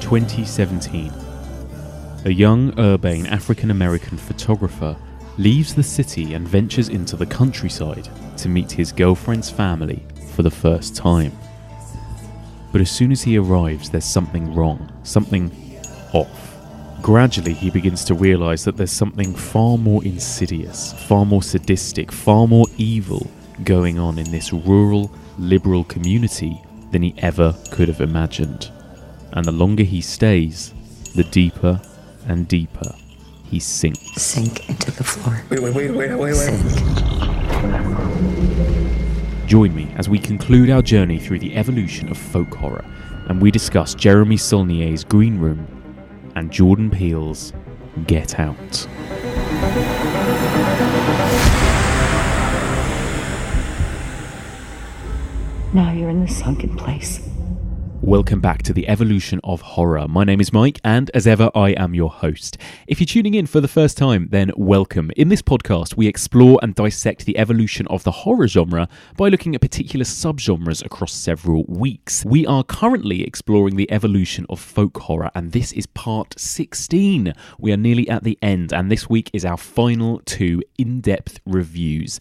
2017. A young, urbane African-American photographer leaves the city and ventures into the countryside to meet his girlfriend's family for the first time. But as soon as he arrives, there's something wrong, something off. Gradually, he begins to realise that there's something far more insidious, far more sadistic, far more evil going on in this rural, liberal community than he ever could have imagined. And the longer he stays, the deeper and deeper he sinks. Sink into the floor. Wait. Sink. Join me as we conclude our journey through the evolution of folk horror, and we discuss Jeremy Saulnier's Green Room and Jordan Peele's Get Out. Now you're in the sunken place. Welcome back to the evolution of horror. My name is Mike, and as ever, I am your host. If you're tuning in for the first time, then welcome. In this podcast, we explore and dissect the evolution of the horror genre by looking at particular subgenres across several weeks. We are currently exploring the evolution of folk horror, and this is part 16. We are nearly at the end, and this week is our final two in-depth reviews.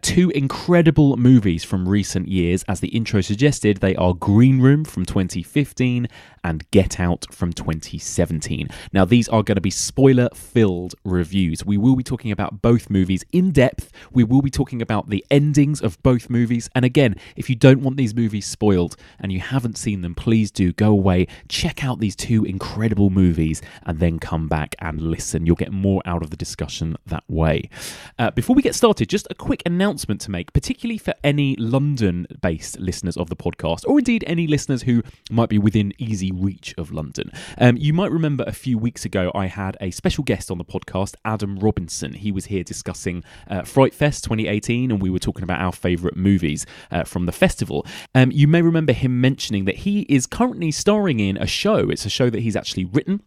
Two incredible movies from recent years. As the intro suggested, they are Green Room from 2015 and Get Out from 2017. Now, these are going to be spoiler-filled reviews. We will be talking about both movies in depth. We will be talking about the endings of both movies. And again, if you don't want these movies spoiled and you haven't seen them, please do go away, check out these two incredible movies, and then come back and listen. You'll get more out of the discussion that way. Before we get started, just a quick announcement to make, particularly for any London-based listeners of the podcast, or indeed any listeners who might be within easy reach of London. You might remember a few weeks ago I had a special guest on the podcast, Adam Robinson. He was here discussing Fright Fest 2018, and we were talking about our favourite movies from the festival. You may remember him mentioning that he is currently starring in a show. It's a show that he's actually written,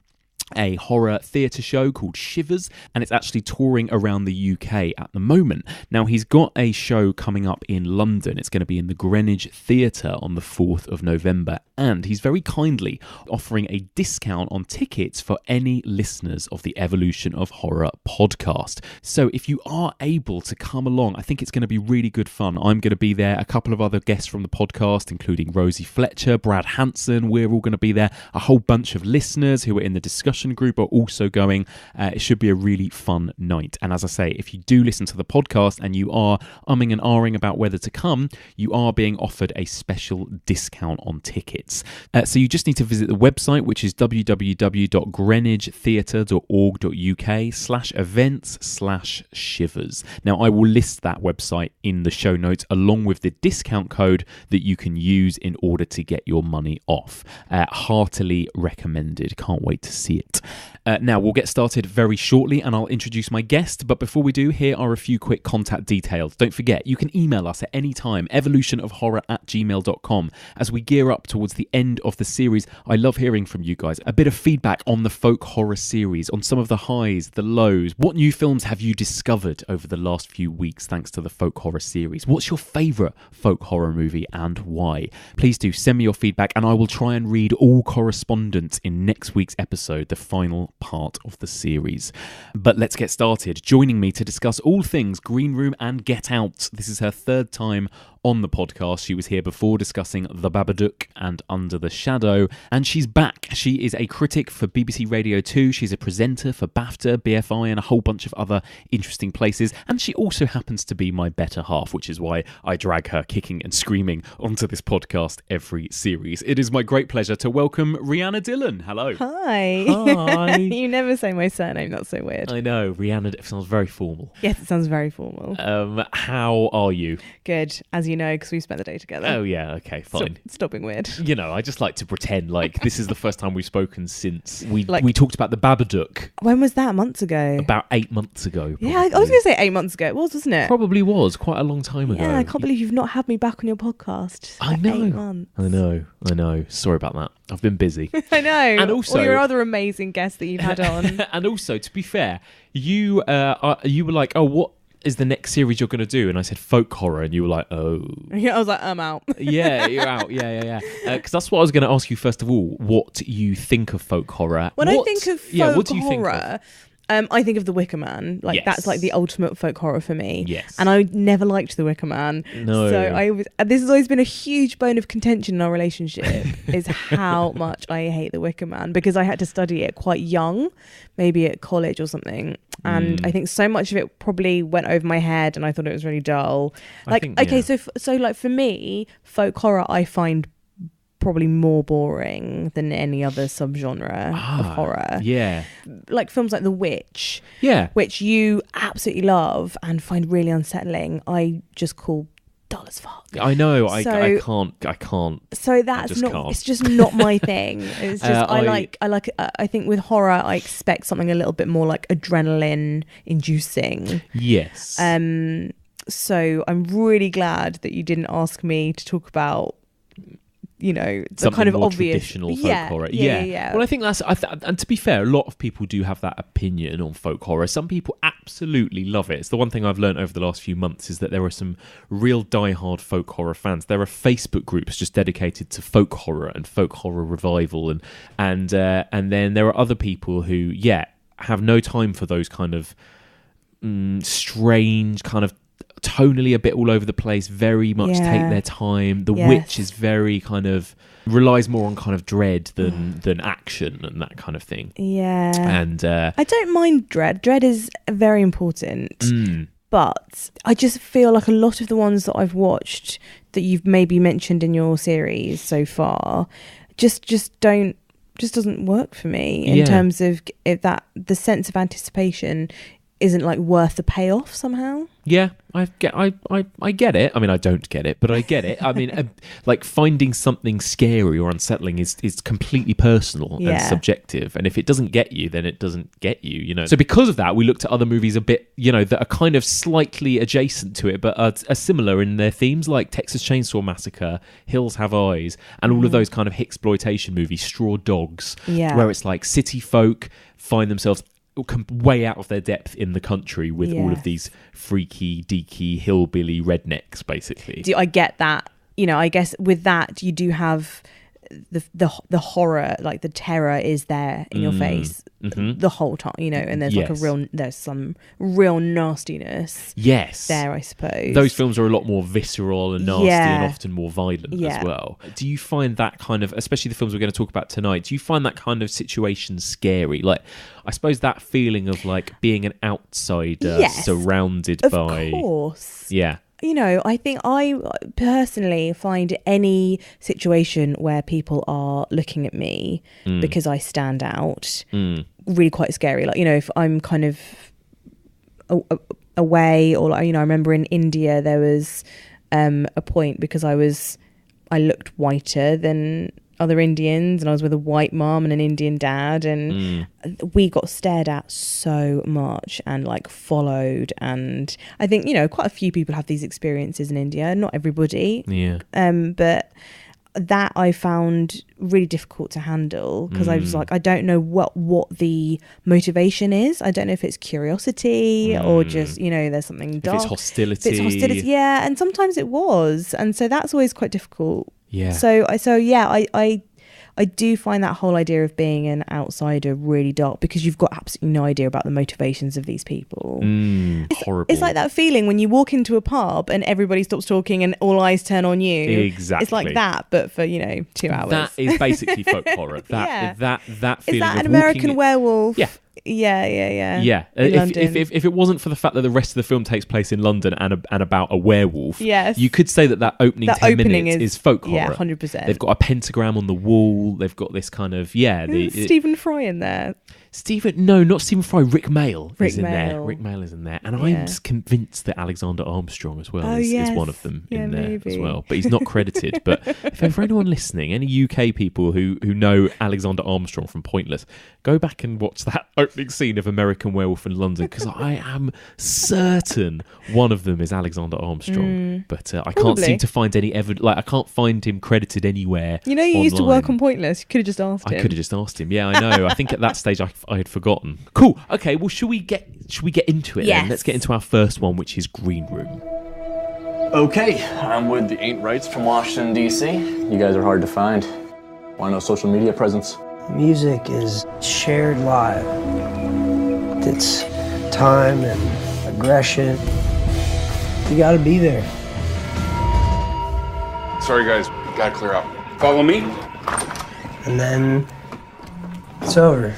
a horror theatre show called Shivers, and it's actually touring around the UK at the moment. Now, he's got a show coming up in London. It's going to be in the Greenwich Theatre on the 4th of November, and he's very kindly offering a discount on tickets for any listeners of the Evolution of Horror podcast. So if you are able to come along, I think it's going to be really good fun. I'm going to be there, a couple of other guests from the podcast, including Rosie Fletcher, Brad Hanson. We're all going to be there. A whole bunch of listeners who are in the discussion group are also going. It should be a really fun night. And as I say, if you do listen to the podcast and you are umming and ahhing about whether to come, you are being offered a special discount on tickets. So you just need to visit the website, which is www.greenwichtheatre.org.uk/events/shivers. Now, I will list that website in the show notes along with the discount code that you can use in order to get your money off. Heartily recommended. Can't wait to see it. Now, we'll get started very shortly and I'll introduce my guest. But before we do, here are a few quick contact details. Don't forget, you can email us at any time, evolutionofhorror@gmail.com. As we gear up towards the end of the series, I love hearing from you guys. A bit of feedback on the folk horror series, on some of the highs, the lows. What new films have you discovered over the last few weeks thanks to the folk horror series? What's your favourite folk horror movie and why? Please do send me your feedback and I will try and read all correspondence in next week's episode, the final part of the series. But let's get started. Joining me to discuss all things Green Room and Get Out. This is her third time on the podcast. She was here before discussing The Babadook and Under the Shadow, and she's back. She is a critic for BBC Radio 2. She's a presenter for BAFTA, BFI, and a whole bunch of other interesting places, and she also happens to be my better half, which is why I drag her kicking and screaming onto this podcast every series. It is my great pleasure to welcome Rhianna Dhillon. Hello. Hi. Hi. You never say my surname. That's so weird. I know, Rhianna, it sounds very formal. Yes, it sounds very formal. How are you? Good, as you know, because we spent the day together. Oh, yeah, okay, fine. Stop being weird. You know, I just like to pretend like this is the first time we've spoken since we talked about The Babadook. When was that? Months ago? About 8 months ago. Probably. Yeah, I was going to say 8 months ago. It was, wasn't it? Probably was, quite a long time ago. Yeah, I can't believe you've not had me back on your podcast. I know. 8 months. I know. Sorry about that. I've been busy. I know. And also, all your other amazing guests that you've had on. And also, to be fair, you were like, oh, what? is the next series you're going to do? And I said folk horror, and you were like, oh. Yeah, I was like, I'm out. Yeah, you're out. Yeah. Because that's what I was going to ask you first of all. What you think of folk horror? When I think of folk what do you horror, think of? I think of The Wicker Man. Like Yes. that's like the ultimate folk horror for me. Yes. And I never liked The Wicker Man. No. So this has always been a huge bone of contention in our relationship is how much I hate The Wicker Man, because I had to study it quite young, maybe at college or something. And I think so much of it probably went over my head and I thought it was really dull. So like for me, folk horror I find probably more boring than any other subgenre of horror. Yeah. Like films like The Witch, Yeah. which you absolutely love and find really unsettling, I just call dull as fuck. I know. So- I can't. So that's just not. can't. It's just not my thing. It's just I think with horror I expect something a little bit more like adrenaline inducing. Yes. So I'm really glad that you didn't ask me to talk about, the Something kind of more obvious traditional folk horror. Yeah. Well, I think that's and to be fair, a lot of people do have that opinion on folk horror. Some people absolutely love it. It's the one thing I've learned over the last few months is that there are some real diehard folk horror fans. There are Facebook groups just dedicated to folk horror and folk horror revival, and then there are other people who have no time for those kind of strange kind of tonally a bit all over the place, very much take their time. The Witch is very kind of relies more on kind of dread than action and that kind of thing. Yeah. And I don't mind dread. Dread is very important. But I just feel like a lot of the ones that I've watched that you've maybe mentioned in your series so far just doesn't work for me in terms of if that the sense of anticipation isn't like worth the payoff somehow. Yeah, I get it. I mean, I don't get it, but I get it. I mean, like finding something scary or unsettling is completely personal and subjective. And if it doesn't get you, then it doesn't get you, So because of that, we looked at other movies a bit, that are kind of slightly adjacent to it, but are similar in their themes, like Texas Chainsaw Massacre, Hills Have Eyes, and all of those kind of hicksploitation movies, Straw Dogs, where it's like city folk find themselves way out of their depth in the country with all of these freaky, deaky, hillbilly rednecks, basically. I get that. I guess with that you do have the horror, like the terror is there in your face the whole time, and there's some real nastiness there, I suppose. Those films are a lot more visceral and nasty and often more violent as well. Do you find that kind of, especially the films we're going to talk about tonight, do you find that kind of situation scary? Like, I suppose that feeling of like being an outsider surrounded by... Of course. Yeah. I think I personally find any situation where people are looking at me because I stand out really quite scary. Like, if I'm kind of away or like, I remember in India there was a point because I looked whiter than other Indians and I was with a white mom and an Indian dad and we got stared at so much and like followed, and I think quite a few people have these experiences in India, not everybody, but that I found really difficult to handle because I was like, I don't know what the motivation is. I don't know if it's curiosity or just there's something dark, if it's hostility, and sometimes it was, and so that's always quite difficult. I do find that whole idea of being an outsider really dark because you've got absolutely no idea about the motivations of these people. Horrible. It's like that feeling when you walk into a pub and everybody stops talking and all eyes turn on you. Exactly. It's like that, but for 2 hours. That is basically folk horror. That feeling. Is that of an American Werewolf? Yeah. Yeah. If it wasn't for the fact that the rest of the film takes place in London and about a werewolf, yes, you could say that opening 10 minutes is folk horror. Yeah, 100%. They've got a pentagram on the wall. They've got this kind of Stephen Fry in there. Not Stephen Fry. Rick Mail is in there. Mail. Rick Mail is in there, and I'm convinced that Alexander Armstrong as well is one of them in there as well. But he's not credited. But for anyone listening, any UK people who know Alexander Armstrong from Pointless, go back and watch that opening scene of American Werewolf in London, because I am certain one of them is Alexander Armstrong. But I can't seem to find any evidence. Like, I can't find him credited anywhere. You used to work on Pointless. You could have just asked him. I could have just asked him. Yeah, I know. I think at that stage I forgotten. Cool. Okay. Well, should we get into it? Yes. Then? Let's get into our first one, which is Green Room. Okay, I'm with the Ain't Rights from Washington, D.C. You guys are hard to find. Why no social media presence? Music is shared live. It's time and aggression. You gotta be there. Sorry guys, gotta clear up. Follow me. And then it's over.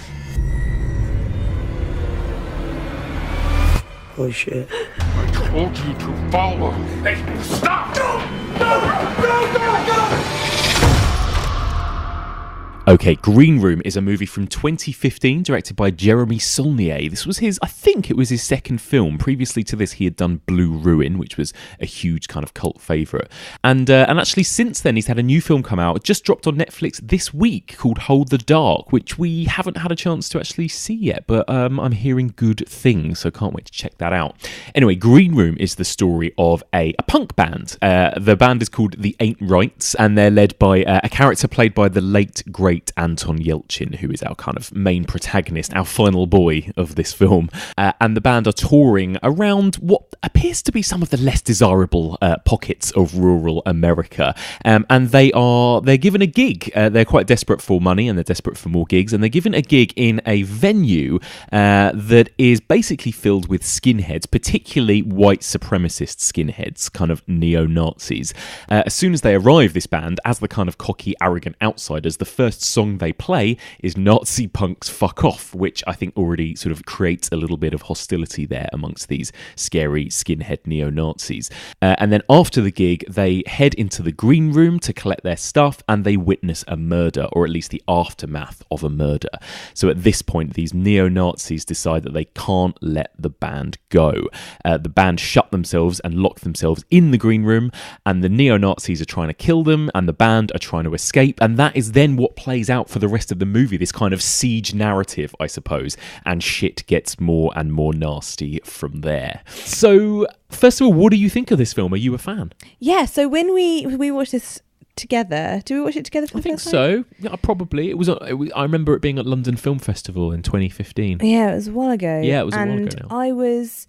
Holy shit. I told you to follow. Hey, stop! Go! Okay, Green Room is a movie from 2015 directed by Jeremy Saulnier. This was I think it was his second film. Previously to this, he had done Blue Ruin, which was a huge kind of cult favourite. And actually since then, he's had a new film come out. It just dropped on Netflix this week called Hold the Dark, which we haven't had a chance to actually see yet, but I'm hearing good things, so can't wait to check that out. Anyway, Green Room is the story of a punk band. The band is called The Ain't Rights, and they're led by a character played by the late, great Anton Yelchin, who is our kind of main protagonist, our final boy of this film. And the band are touring around what appears to be some of the less desirable pockets of rural America. And they're given a gig. They're quite desperate for money and they're desperate for more gigs. And they're given a gig in a venue that is basically filled with skinheads, particularly white supremacist skinheads, kind of neo-Nazis. As soon as they arrive, this band, as the kind of cocky, arrogant outsiders, the first song they play is Nazi Punk's Fuck Off, which I think already sort of creates a little bit of hostility there amongst these scary skinhead neo-Nazis. And then after the gig, they head into the Green Room to collect their stuff and they witness a murder, or at least the aftermath of a murder. So at this point, these neo-Nazis decide that they can't let the band go. The band shut themselves and lock themselves in the Green Room, and the neo-Nazis are trying to kill them and the band are trying to escape, and that is then what plays out for the rest of the movie, this kind of siege narrative, I suppose, and shit gets more and more nasty from there. So, first of all, what do you think of this film? Are you a fan? Yeah, so when we watched this together, did we watch it together for the I think first time? so. Yeah, probably. I remember it being at London Film Festival in 2015. Yeah, it was a while ago. Yeah, it was a while ago now. I was,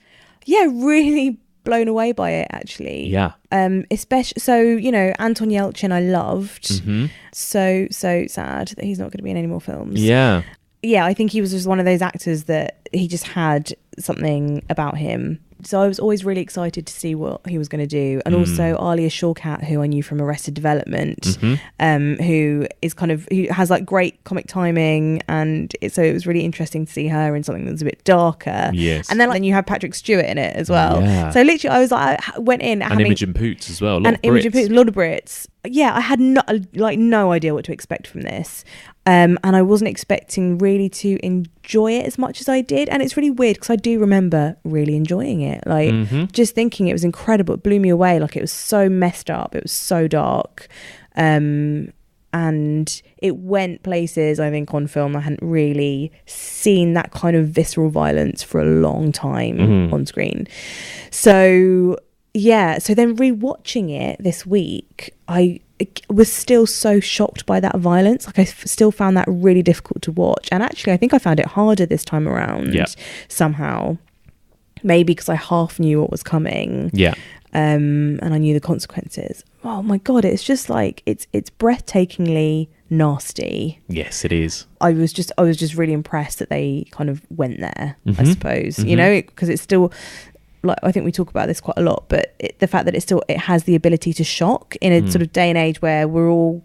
really blown away by it, actually. Yeah. Especially, so, Anton Yelchin I loved. Mm-hmm. So sad that he's not going to be in any more films. Yeah. Yeah, I think he was just one of those actors that he just had something about him. So I was always really excited to see what he was going to do. And also Alia Shawkat, who I knew from Arrested Development, who has like great comic timing. And so it was really interesting to see her in something that was a bit darker. Yes. And then you have Patrick Stewart in it as well. Yeah. So literally I was like, I went in. And Imogen Poots as well. A lot of Brits. Yeah, I had no idea what to expect from this. And I wasn't expecting really to enjoy it as much as I did. And it's really weird because I do remember really enjoying it. Just thinking it was incredible. It blew me away. It was so messed up. It was so dark. And it went places, I think, on film I hadn't really seen that kind of visceral violence for a long time on screen. So, yeah. So then rewatching it this week, I was still so shocked by that violence. I still found that really difficult to watch. And actually, I think I found it harder this time around somehow. Maybe because I half knew what was coming. Yeah. And I knew the consequences. Oh my God, it's just it's breathtakingly nasty. Yes, it is. I was just really impressed that they kind of went there, I suppose. Because it's still... I think we talk about this quite a lot, but the fact that it has the ability to shock in a sort of day and age where we're all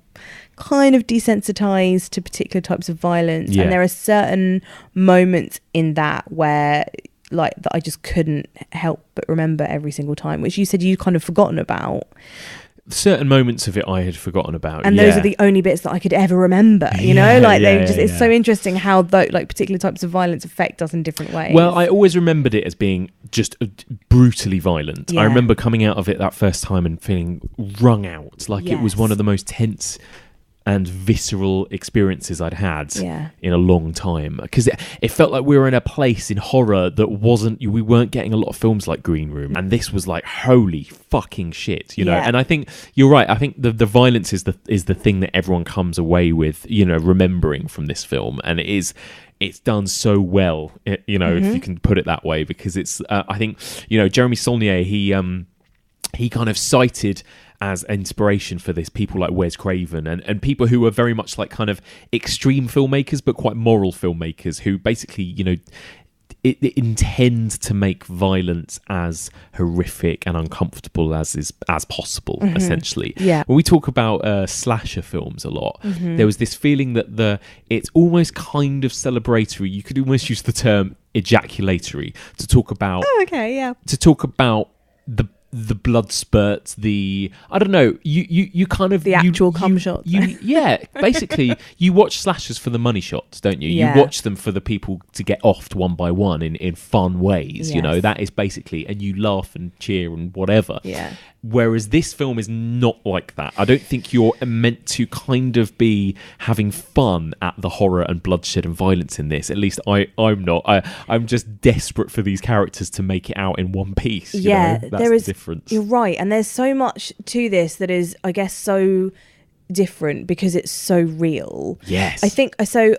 kind of desensitized to particular types of violence. And there are certain moments in that where that I just couldn't help but remember every single time, which you said you'd kind of forgotten about. Certain moments of it I had forgotten about, and those are the only bits that I could ever remember. It's so interesting how particular types of violence affect us in different ways. Well, I always remembered it as being just brutally violent. I remember coming out of it that first time and feeling wrung out, it was one of the most tense and visceral experiences I'd had in a long time, because it felt like we were in a place in horror that we weren't getting a lot of films like Green Room, and this was like holy fucking shit, you know. And I think you're right. I think the violence is the thing that everyone comes away with, remembering from this film, and it is it's done so well, if you can put it that way, because it's I think Jeremy Saulnier, he kind of cited as inspiration for this people like Wes Craven and people who are very much like kind of extreme filmmakers but quite moral filmmakers who basically it intends to make violence as horrific and uncomfortable as possible, essentially. Yeah. When we talk about slasher films a lot, there was this feeling that it's almost kind of celebratory. You could almost use the term ejaculatory to talk about. Oh, okay, yeah. To talk about the blood spurts, you kind of the actual cum shots. Basically, you watch slashers for the money shots, don't you? Yeah. You watch them for the people to get offed one by one in fun ways. Yes. That is basically, and you laugh and cheer and whatever. Yeah. Whereas this film is not like that. I don't think you're meant to kind of be having fun at the horror and bloodshed and violence in this. At least I'm not. I'm just desperate for these characters to make it out in one piece. That's there is the difference. You're right, and there's so much to this that is, I guess, so different because it's so real. Yes, I think so.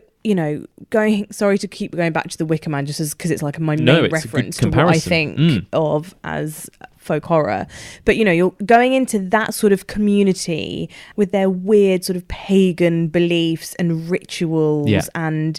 Sorry to keep going back to the Wicker Man, just because it's like my main reference to what I think of as folk horror. But you're going into that sort of community with their weird sort of pagan beliefs and rituals and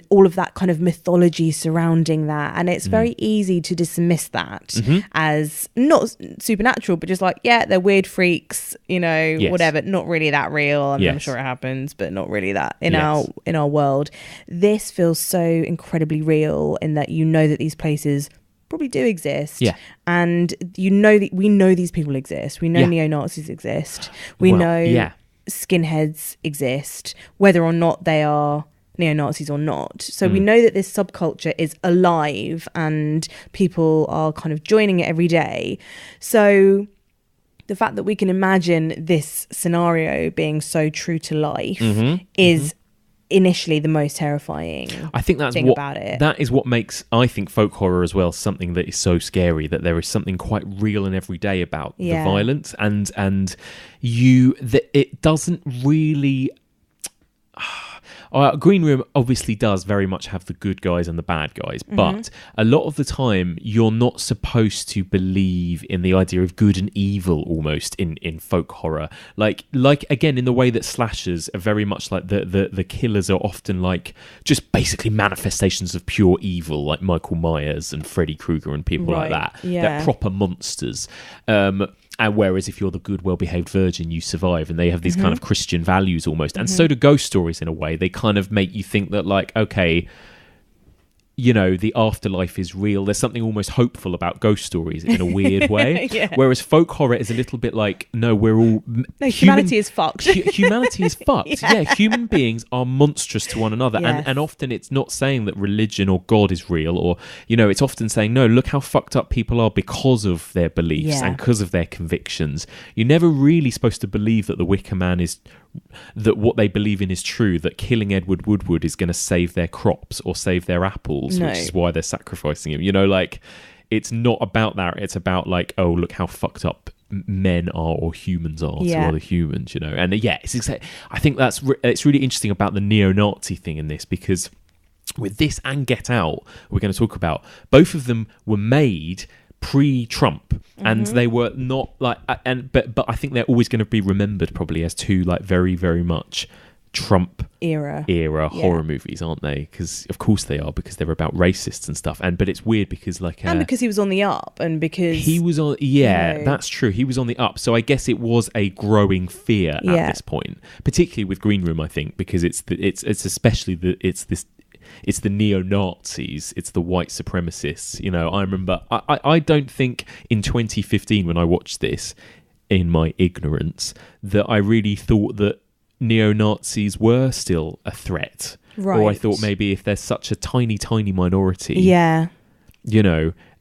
all of that kind of mythology surrounding that, and it's very easy to dismiss that as not supernatural, but just like, they're weird freaks, whatever, not really that real. I'm sure it happens, but not really that in our world. This feels so incredibly real in that that these places probably do exist, and we know these people exist. We know neo-Nazis exist. We know skinheads exist, whether or not they are neo-Nazis or not. So we know that this subculture is alive and people are kind of joining it every day. So the fact that we can imagine this scenario being so true to life is initially the most terrifying thing about it. That is what makes, I think, folk horror as well something that is so scary, that there is something quite real and everyday about the violence, and it doesn't really Green Room obviously does very much have the good guys and the bad guys, but a lot of the time you're not supposed to believe in the idea of good and evil almost in folk horror. Like again, in the way that slashers are very much like the killers are often like just basically manifestations of pure evil, like Michael Myers and Freddy Krueger and people like that. Yeah. They're proper monsters. And whereas if you're the good, well-behaved virgin, you survive, and they have these kind of Christian values almost. And so do ghost stories in a way. They kind of make you think that, like, okay, the afterlife is real. There's something almost hopeful about ghost stories in a weird way. Whereas folk horror is a little bit like, no, we're all... humanity is fucked. Humanity is fucked. Human beings are monstrous to one another. And often it's not saying that religion or God is real, or, it's often saying, no, look how fucked up people are because of their beliefs and because of their convictions. You're never really supposed to believe that the Wicker Man is... that what they believe in is true, that killing Edward Woodward is going to save their crops or save their apples, which is why they're sacrificing him. It's not about that. It's about like, oh, look how fucked up men are or humans are to other humans, And I think it's really interesting about the neo-Nazi thing in this, because with this and Get Out, we're going to talk about, both of them were made pre-Trump, and they were not like, but I think they're always going to be remembered probably as two like very, very much Trump era horror movies, aren't they? Because of course they are, because they're about racists and stuff. But it's weird because and because he was on the up, and because he was on, that's true. He was on the up, so I guess it was a growing fear at this point, particularly with Green Room. I think because it's the neo-Nazis, it's the white supremacists. I remember, I don't think in 2015 when I watched this, in my ignorance, that I really thought that neo-Nazis were still a threat. Right. Or I thought maybe if there's such a tiny, tiny minority,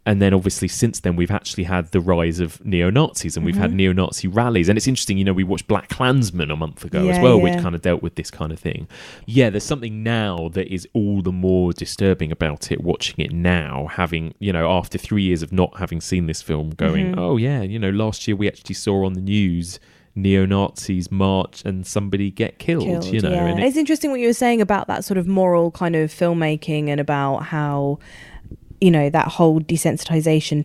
and then obviously since then we've actually had the rise of neo-Nazis, and we've had neo-Nazi rallies. And it's interesting, we watched Black Klansman a month ago as well, which kind of dealt with this kind of thing. Yeah, there's something now that is all the more disturbing about it, watching it now, having, after 3 years of not having seen this film, going, oh yeah, last year we actually saw on the news neo-Nazis march and somebody get killed, you know. Yeah. And it's interesting what you were saying about that sort of moral kind of filmmaking, and about how, you know, that whole desensitization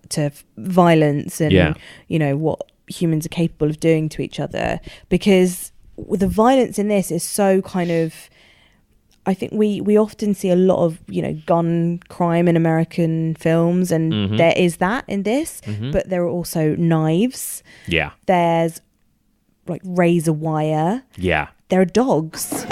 to violence and you know, what humans are capable of doing to each other, because the violence in this is so kind of, I think we often see a lot of, you know, gun crime in American films, and there is that in this, but there are also knives. Yeah. There's like razor wire. Yeah. There are dogs.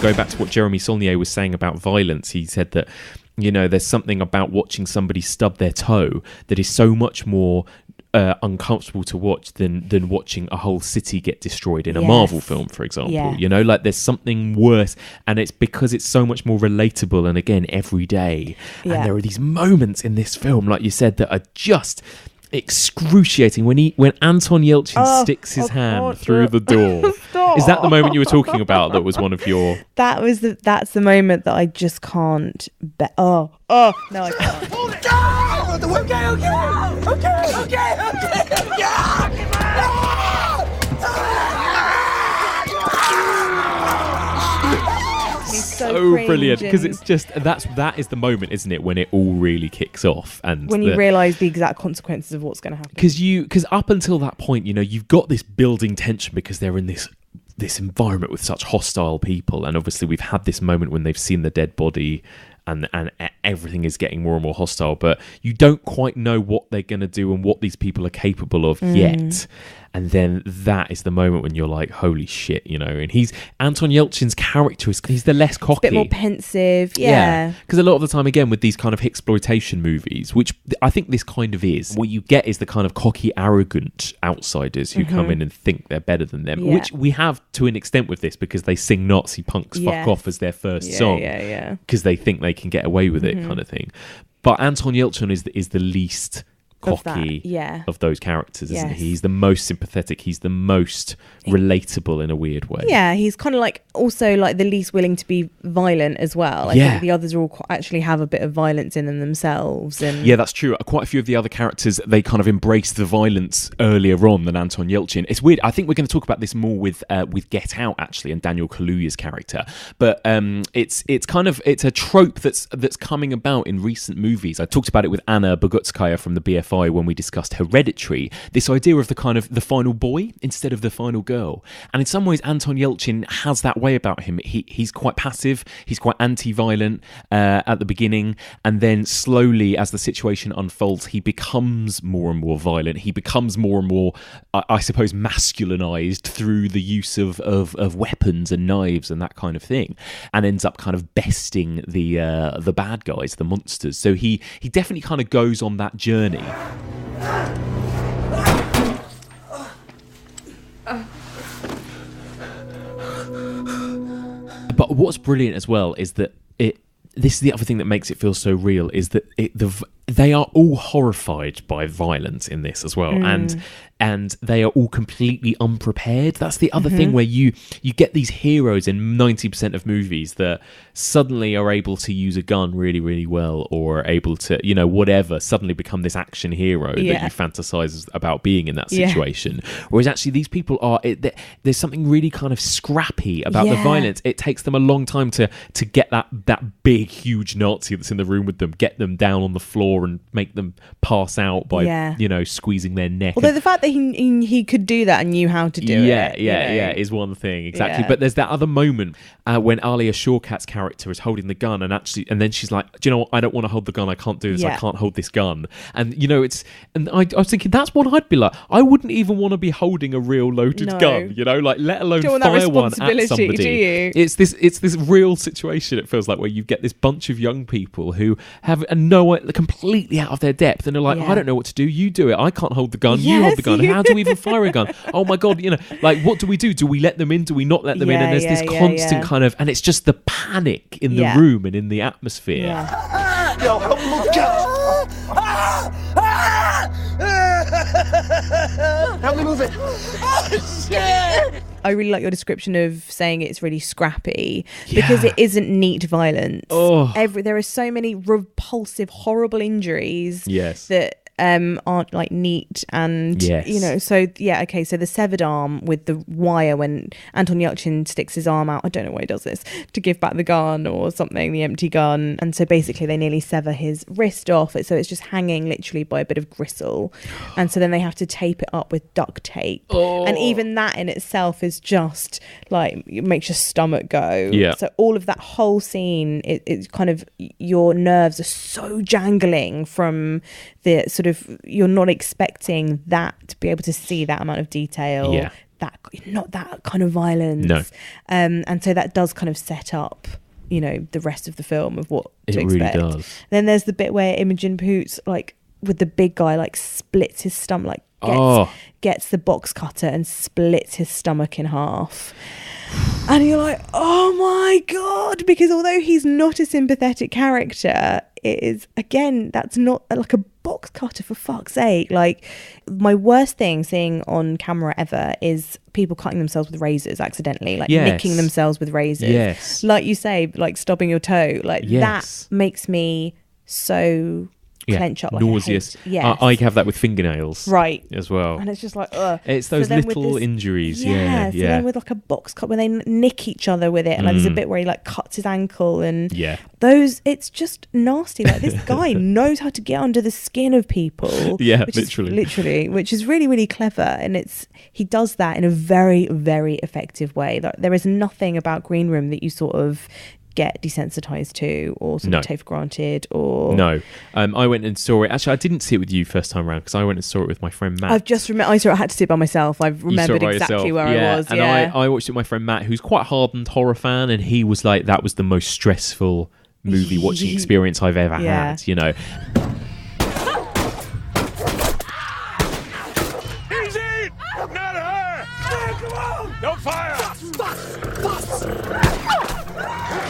Going back to what Jeremy Saulnier was saying about violence, he said that, you know, there's something about watching somebody stub their toe that is so much more uncomfortable to watch than watching a whole city get destroyed in a Marvel film, for example. Yeah. You know, like there's something worse, and it's because it's so much more relatable and, again, everyday. Yeah. And there are these moments in this film, like you said, that are just excruciating. When Anton Yelchin sticks his hand through the door. Is that the moment you were talking about that was one of your... That's the moment that I just can't no, I can't. So brilliant, because it's just that is the moment, isn't it, when it all really kicks off, and when you realise the exact consequences of what's going to happen. Because up until that point, you know, you've got this building tension because they're in this environment with such hostile people, and obviously we've had this moment when they've seen the dead body, and everything is getting more and more hostile, but you don't quite know what they're going to do and what these people are capable of yet. And then that is the moment when you're like, holy shit, you know. And Anton Yelchin's character he's the less cocky. A bit more pensive, yeah. Because a lot of the time, again, with these kind of exploitation movies, which I think this kind of is, what you get is the kind of cocky, arrogant outsiders who come in and think they're better than them, which we have to an extent with this, because they sing Nazi punks fuck off as their first song. Because they think they can get away with it, kind of thing. But Anton Yelchin is the least cocky of those characters, isn't he? He's the most sympathetic, he's the most relatable in a weird way. Yeah, he's kind of like also like the least willing to be violent as well. I think the others are all actually have a bit of violence in them themselves. And yeah, that's true. Quite a few of the other characters, they kind of embrace the violence earlier on than Anton Yelchin. It's weird. I think we're going to talk about this more with Get Out, actually, and Daniel Kaluuya's character. But it's a trope that's coming about in recent movies. I talked about it with Anna Bogutskaya from the BFI when we discussed Hereditary. This idea of the kind of the final boy instead of the final girl. And in some ways, Anton Yelchin has that way about him. He's quite passive. He's quite anti-violent at the beginning. And then slowly, as the situation unfolds, he becomes more and more violent. He becomes more and more, I suppose, masculinized through the use of weapons and knives and that kind of thing. And ends up kind of besting the bad guys, the monsters. So he definitely kind of goes on that journey. But what's brilliant as well is that this is the other thing that makes it feel so real, is that they are all horrified by violence in this as well, and they are all completely unprepared. That's the other thing, where you get these heroes in 90% of movies that suddenly are able to use a gun really, really well, or are able to, you know, whatever, suddenly become this action hero that you fantasize about being in that situation. Whereas actually these people there's something really kind of scrappy about the violence. It takes them a long time to get that big, huge Nazi that's in the room with them, get them down on the floor and make them pass out by, you know, squeezing their neck. Although the fact that he could do that and knew how to do it. Yeah, is one thing, exactly. But there's that other moment when Alia Shawkat's character is holding the gun, and then she's like, do you know what? I don't want to hold the gun. I can't do this. I can't hold this gun. And, you know, I was thinking, that's what I'd be like. I wouldn't even want to be holding a real loaded gun, you know, like, let alone fire one at somebody. Do you? It's this real situation, it feels like, where you get this bunch of young people who have completely out of their depth, and they're like, I don't know what to do. You do it. I can't hold the gun. You hold the gun. How do we even fire a gun? Oh my God, you know, like, what do we do? Do we let them in? Do we not let them in? And there's this constant kind of, and it's just the panic in the room and in the atmosphere. Yo, help me move the couch. Help me move it. Oh, shit. I really like your description of saying it's really scrappy because it isn't neat violence. There are so many repulsive, horrible injuries that aren't like neat and so the severed arm with the wire when Anton Yelchin sticks his arm out, I don't know why he does this, to give back the gun or something, the empty gun, and so basically they nearly sever his wrist off, so it's just hanging literally by a bit of gristle, and so then they have to tape it up with duct tape, and even that in itself is just like, it makes your stomach go. So all of that whole scene, it's kind of, your nerves are so jangling from the sort of, you're not expecting that to be able to see that amount of detail, that not that kind of violence, and so that does kind of set up, you know, the rest of the film of what to expect. Really does. Then there's the bit where Imogen Poots, like with the big guy, like splits his stomach, like gets the box cutter and splits his stomach in half. And you're like, oh my God, because although he's not a sympathetic character, it is, again, that's not like a box cutter, for fuck's sake. Like, my worst thing seeing on camera ever is people cutting themselves with razors accidentally, like nicking themselves with razors. Like you say, like stubbing your toe, like that makes me so clench up, like nauseous. I have that with fingernails, right, as well, and it's just like, ugh. It's those little injuries. So then with like a box cut, when they nick each other with it, and like there's a bit where he like cuts his ankle, and those, it's just nasty. Like, this guy knows how to get under the skin of people, literally, which is really, really clever, and he does that in a very, very effective way. Like, there is nothing about Green Room that you sort of get desensitized to or sort of take for granted, or I went and saw it. Actually, I didn't see it with you first time around because I went and saw it with my friend Matt. I've just I had to see it by myself. I've remembered exactly where I was. And I watched it with my friend Matt, who's quite a hardened horror fan, and he was like, that was the most stressful movie watching experience I've ever had, you know. Easy! Not her! Come on! Don't fire!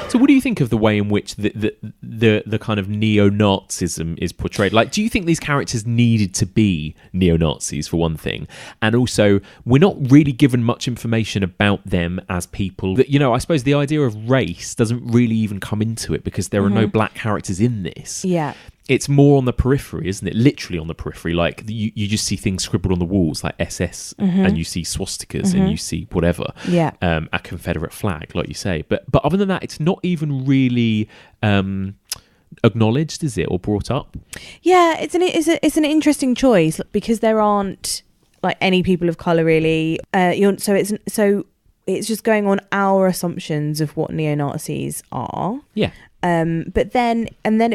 So what do you think of the way in which the kind of neo-Nazism is portrayed? Like, do you think these characters needed to be neo-Nazis, for one thing? And also, we're not really given much information about them as people. That, you know, I suppose the idea of race doesn't really even come into it because there are no black characters in this. Yeah. It's more on the periphery, isn't it? Literally on the periphery. Like, you just see things scribbled on the walls, like SS, and you see swastikas, and you see whatever, a Confederate flag, like you say. But other than that, it's not even really acknowledged, is it, or brought up? Yeah, it's an interesting choice because there aren't like any people of color really. So it's just going on our assumptions of what neo-Nazis are. Yeah. But then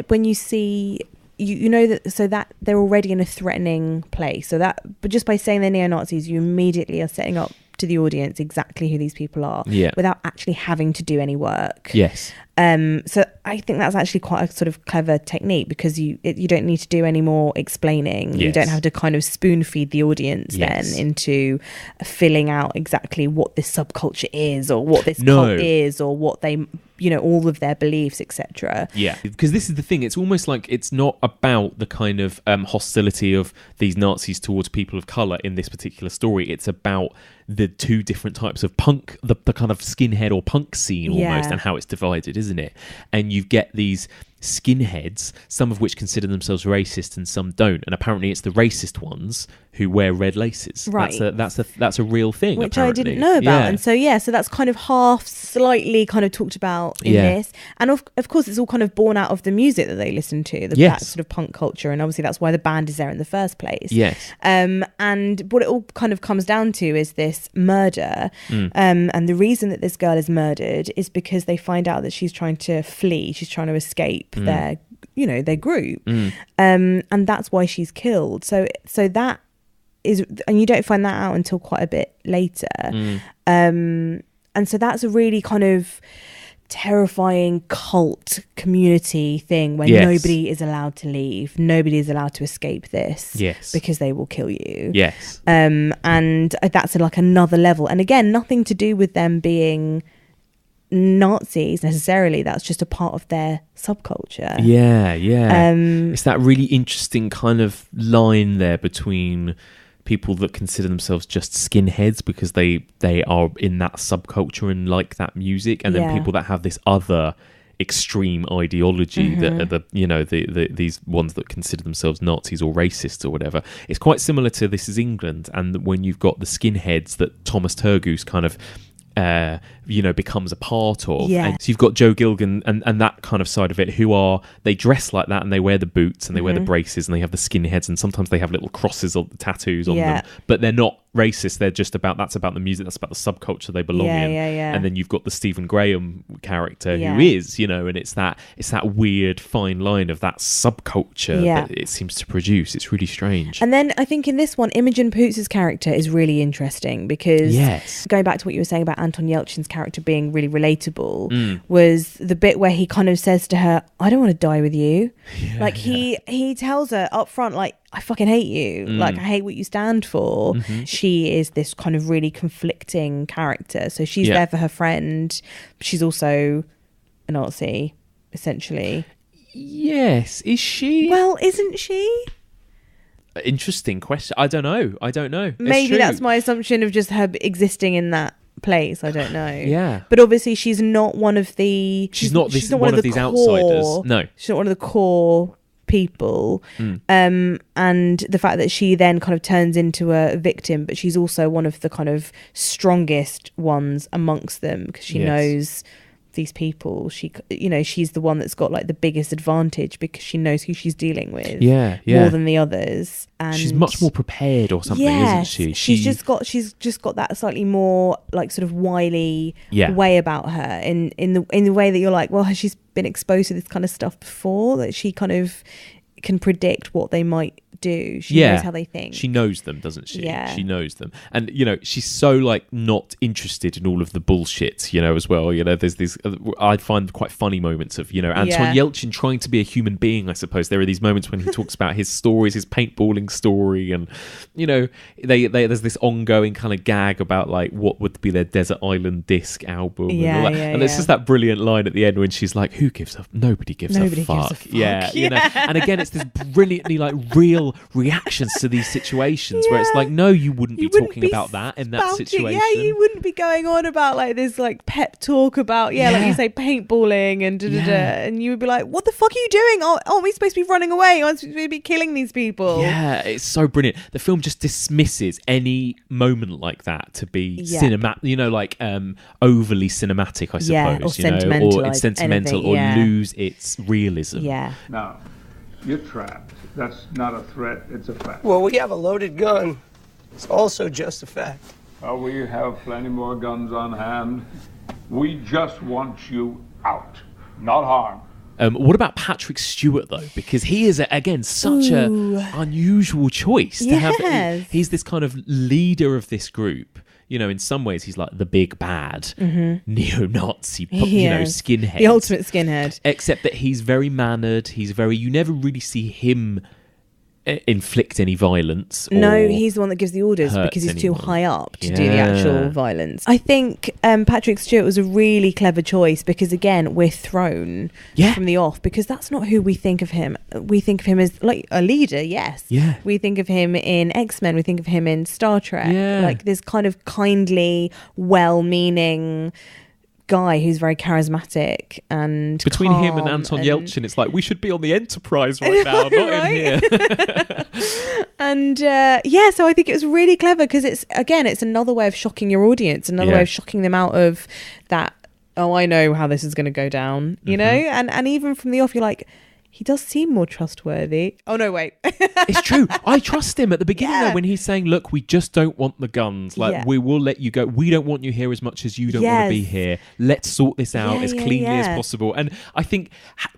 when you see, you know that, so that they're already in a threatening place. So that, but just by saying they're neo-Nazis, you immediately are setting up to the audience exactly who these people are, without actually having to do any work. Yes. So I think that's actually quite a sort of clever technique because you don't need to do any more explaining. Yes. You don't have to kind of spoon feed the audience then into filling out exactly what this subculture is or what this cult is or what they, you know, all of their beliefs, etc. Yeah, because this is the thing. It's almost like it's not about the kind of hostility of these Nazis towards people of colour in this particular story. It's about the two different types of punk, the kind of skinhead or punk scene almost, and how it's divided, isn't it? And you get these skinheads, some of which consider themselves racist and some don't, and apparently it's the racist ones who wear red laces. Right. That's a real thing, which apparently. I didn't know about. And so that's kind of half slightly kind of talked about in this, and of course it's all kind of born out of the music that they listen to, that sort of punk culture, and obviously that's why the band is there in the first place. Yes. And what it all kind of comes down to is this murder, and the reason that this girl is murdered is because they find out that she's trying to flee, she's trying to escape their group, and that's why she's killed. So that is, and you don't find that out until quite a bit later, and so that's a really kind of terrifying cult community thing where nobody is allowed to leave, nobody is allowed to escape this, because they will kill you. And that's like another level, and again, nothing to do with them being Nazis necessarily. That's just a part of their subculture. It's that really interesting kind of line there between people that consider themselves just skinheads because they are in that subculture and like that music, and then people that have this other extreme ideology that are these ones that consider themselves Nazis or racists or whatever. It's quite similar to This Is England, and when you've got the skinheads that Thomas Turgoose kind of becomes a part of. And so you've got Joe Gilgan and that kind of side of it, they dress like that, and they wear the boots and they wear the braces, and they have the skinheads, and sometimes they have little crosses or tattoos on them, but they're not racist. They're just that's about the music, that's about the subculture they belong in. And then you've got the Stephen Graham character who is, and it's that weird fine line of that subculture that it seems to produce. It's really strange. And then I think in this one, Imogen Poots' character is really interesting because going back to what you were saying about Anton Yelchin's character being really relatable, was the bit where he kind of says to her, I don't want to die with you. He tells her up front, like, I fucking hate you. Like, I hate what you stand for. She is this kind of really conflicting character. So she's there for her friend. She's also a Nazi, essentially. Yes. Is she? Well, isn't she? Interesting question. I don't know. Maybe that's my assumption of just her existing in that place. I don't know. Yeah. But obviously she's not one of the... She's not one of these outsiders. No. She's not one of the core people. And the fact that she then kind of turns into a victim, but she's also one of the kind of strongest ones amongst them because she knows these people. She's the one that's got like the biggest advantage because she knows who she's dealing with more than the others, and she's much more prepared or something, isn't she? She's just got that slightly more like sort of wily way about her in the way that you're like, well, has she been exposed to this kind of stuff before, that she kind of can predict what they might do. She knows how they think. She knows them, doesn't she? Yeah. She knows them. And, she's so, like, not interested in all of the bullshit, as well. There's these, I find quite funny moments of, Anton Yelchin trying to be a human being, I suppose. There are these moments when he talks about his stories, his paintballing story, and, there's this ongoing kind of gag about, like, what would be their Desert Island Disc album and all that. And it's just that brilliant line at the end when she's like, nobody gives a fuck. Yeah. And again, it's this brilliantly, like, real reactions to these situations where it's like, no, you wouldn't be talking about that in that situation. Yeah, you wouldn't be going on about like this like pep talk about like you say paintballing and and you would be like, what the fuck are you doing? Aren't we supposed to be running away? Aren't we supposed to be killing these people? Yeah, it's so brilliant. The film just dismisses any moment like that to be cinematic, overly cinematic, I suppose, or or sentimental, or lose its realism. Yeah. Now, you're trapped. That's not a threat, it's a fact. Well, we have a loaded gun. It's also just a fact. We have plenty more guns on hand. We just want you out, not harmed. What about Patrick Stewart, though? Because he is, again, such an unusual choice to have. He's this kind of leader of this group. In some ways, he's like the big bad neo-Nazi, skinhead. The ultimate skinhead. Except that he's very mannered. You never really see him inflict any violence. No, he's the one that gives the orders because he's too high up to do the actual violence. I think Patrick Stewart was a really clever choice because, again, we're thrown from the off because that's not who we think of him. We think of him as like a leader, yes. Yeah. We think of him in X-Men. We think of him in Star Trek. Yeah. Like this kind of well-meaning guy who's very charismatic and between him and Anton Yelchin, it's like we should be on the Enterprise right now, not in here. And so I think it was really clever because it's another way of shocking your audience, another way of shocking them out of that. Oh, I know how this is going to go down, you know, and even from the off, you're like, he does seem more trustworthy. Oh, no, wait. It's true. I trust him at the beginning though, when he's saying, look, we just don't want the guns. Like, we will let you go. We don't want you here as much as you don't want to be here. Let's sort this out as cleanly as possible. And I think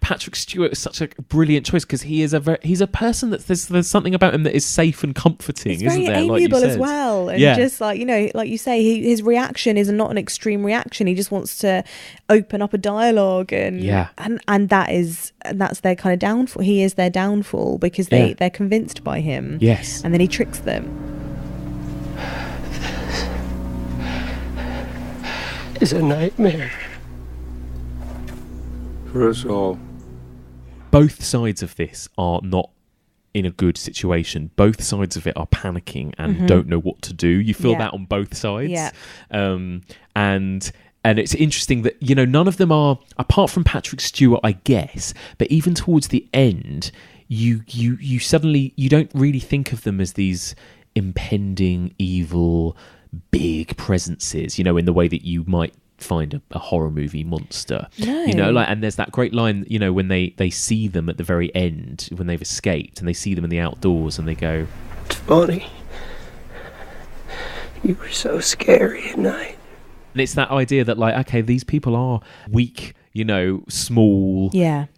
Patrick Stewart is such a brilliant choice because he's a person that there's something about him that is safe and comforting, isn't there? Very amiable as well. And just like, like you say, his reaction is not an extreme reaction. He just wants to open up a dialogue and that's their kind of downfall. He is their downfall because they're convinced by him. Yes. And then he tricks them. It's a nightmare. For us all. Both sides of this are not in a good situation. Both sides of it are panicking and don't know what to do. You feel that on both sides. Yeah. And it's interesting that, you know, none of them are, apart from Patrick Stewart, I guess, but even towards the end, you suddenly, you don't really think of them as these impending evil big presences, you know, in the way that you might find a horror movie monster. No. You know, like, and there's that great line, you know, when they see them at the very end, when they've escaped, and they see them in the outdoors, and they go, It's funny. You were so scary at night. and it's that idea that, like, okay, these people are weak, you know, small,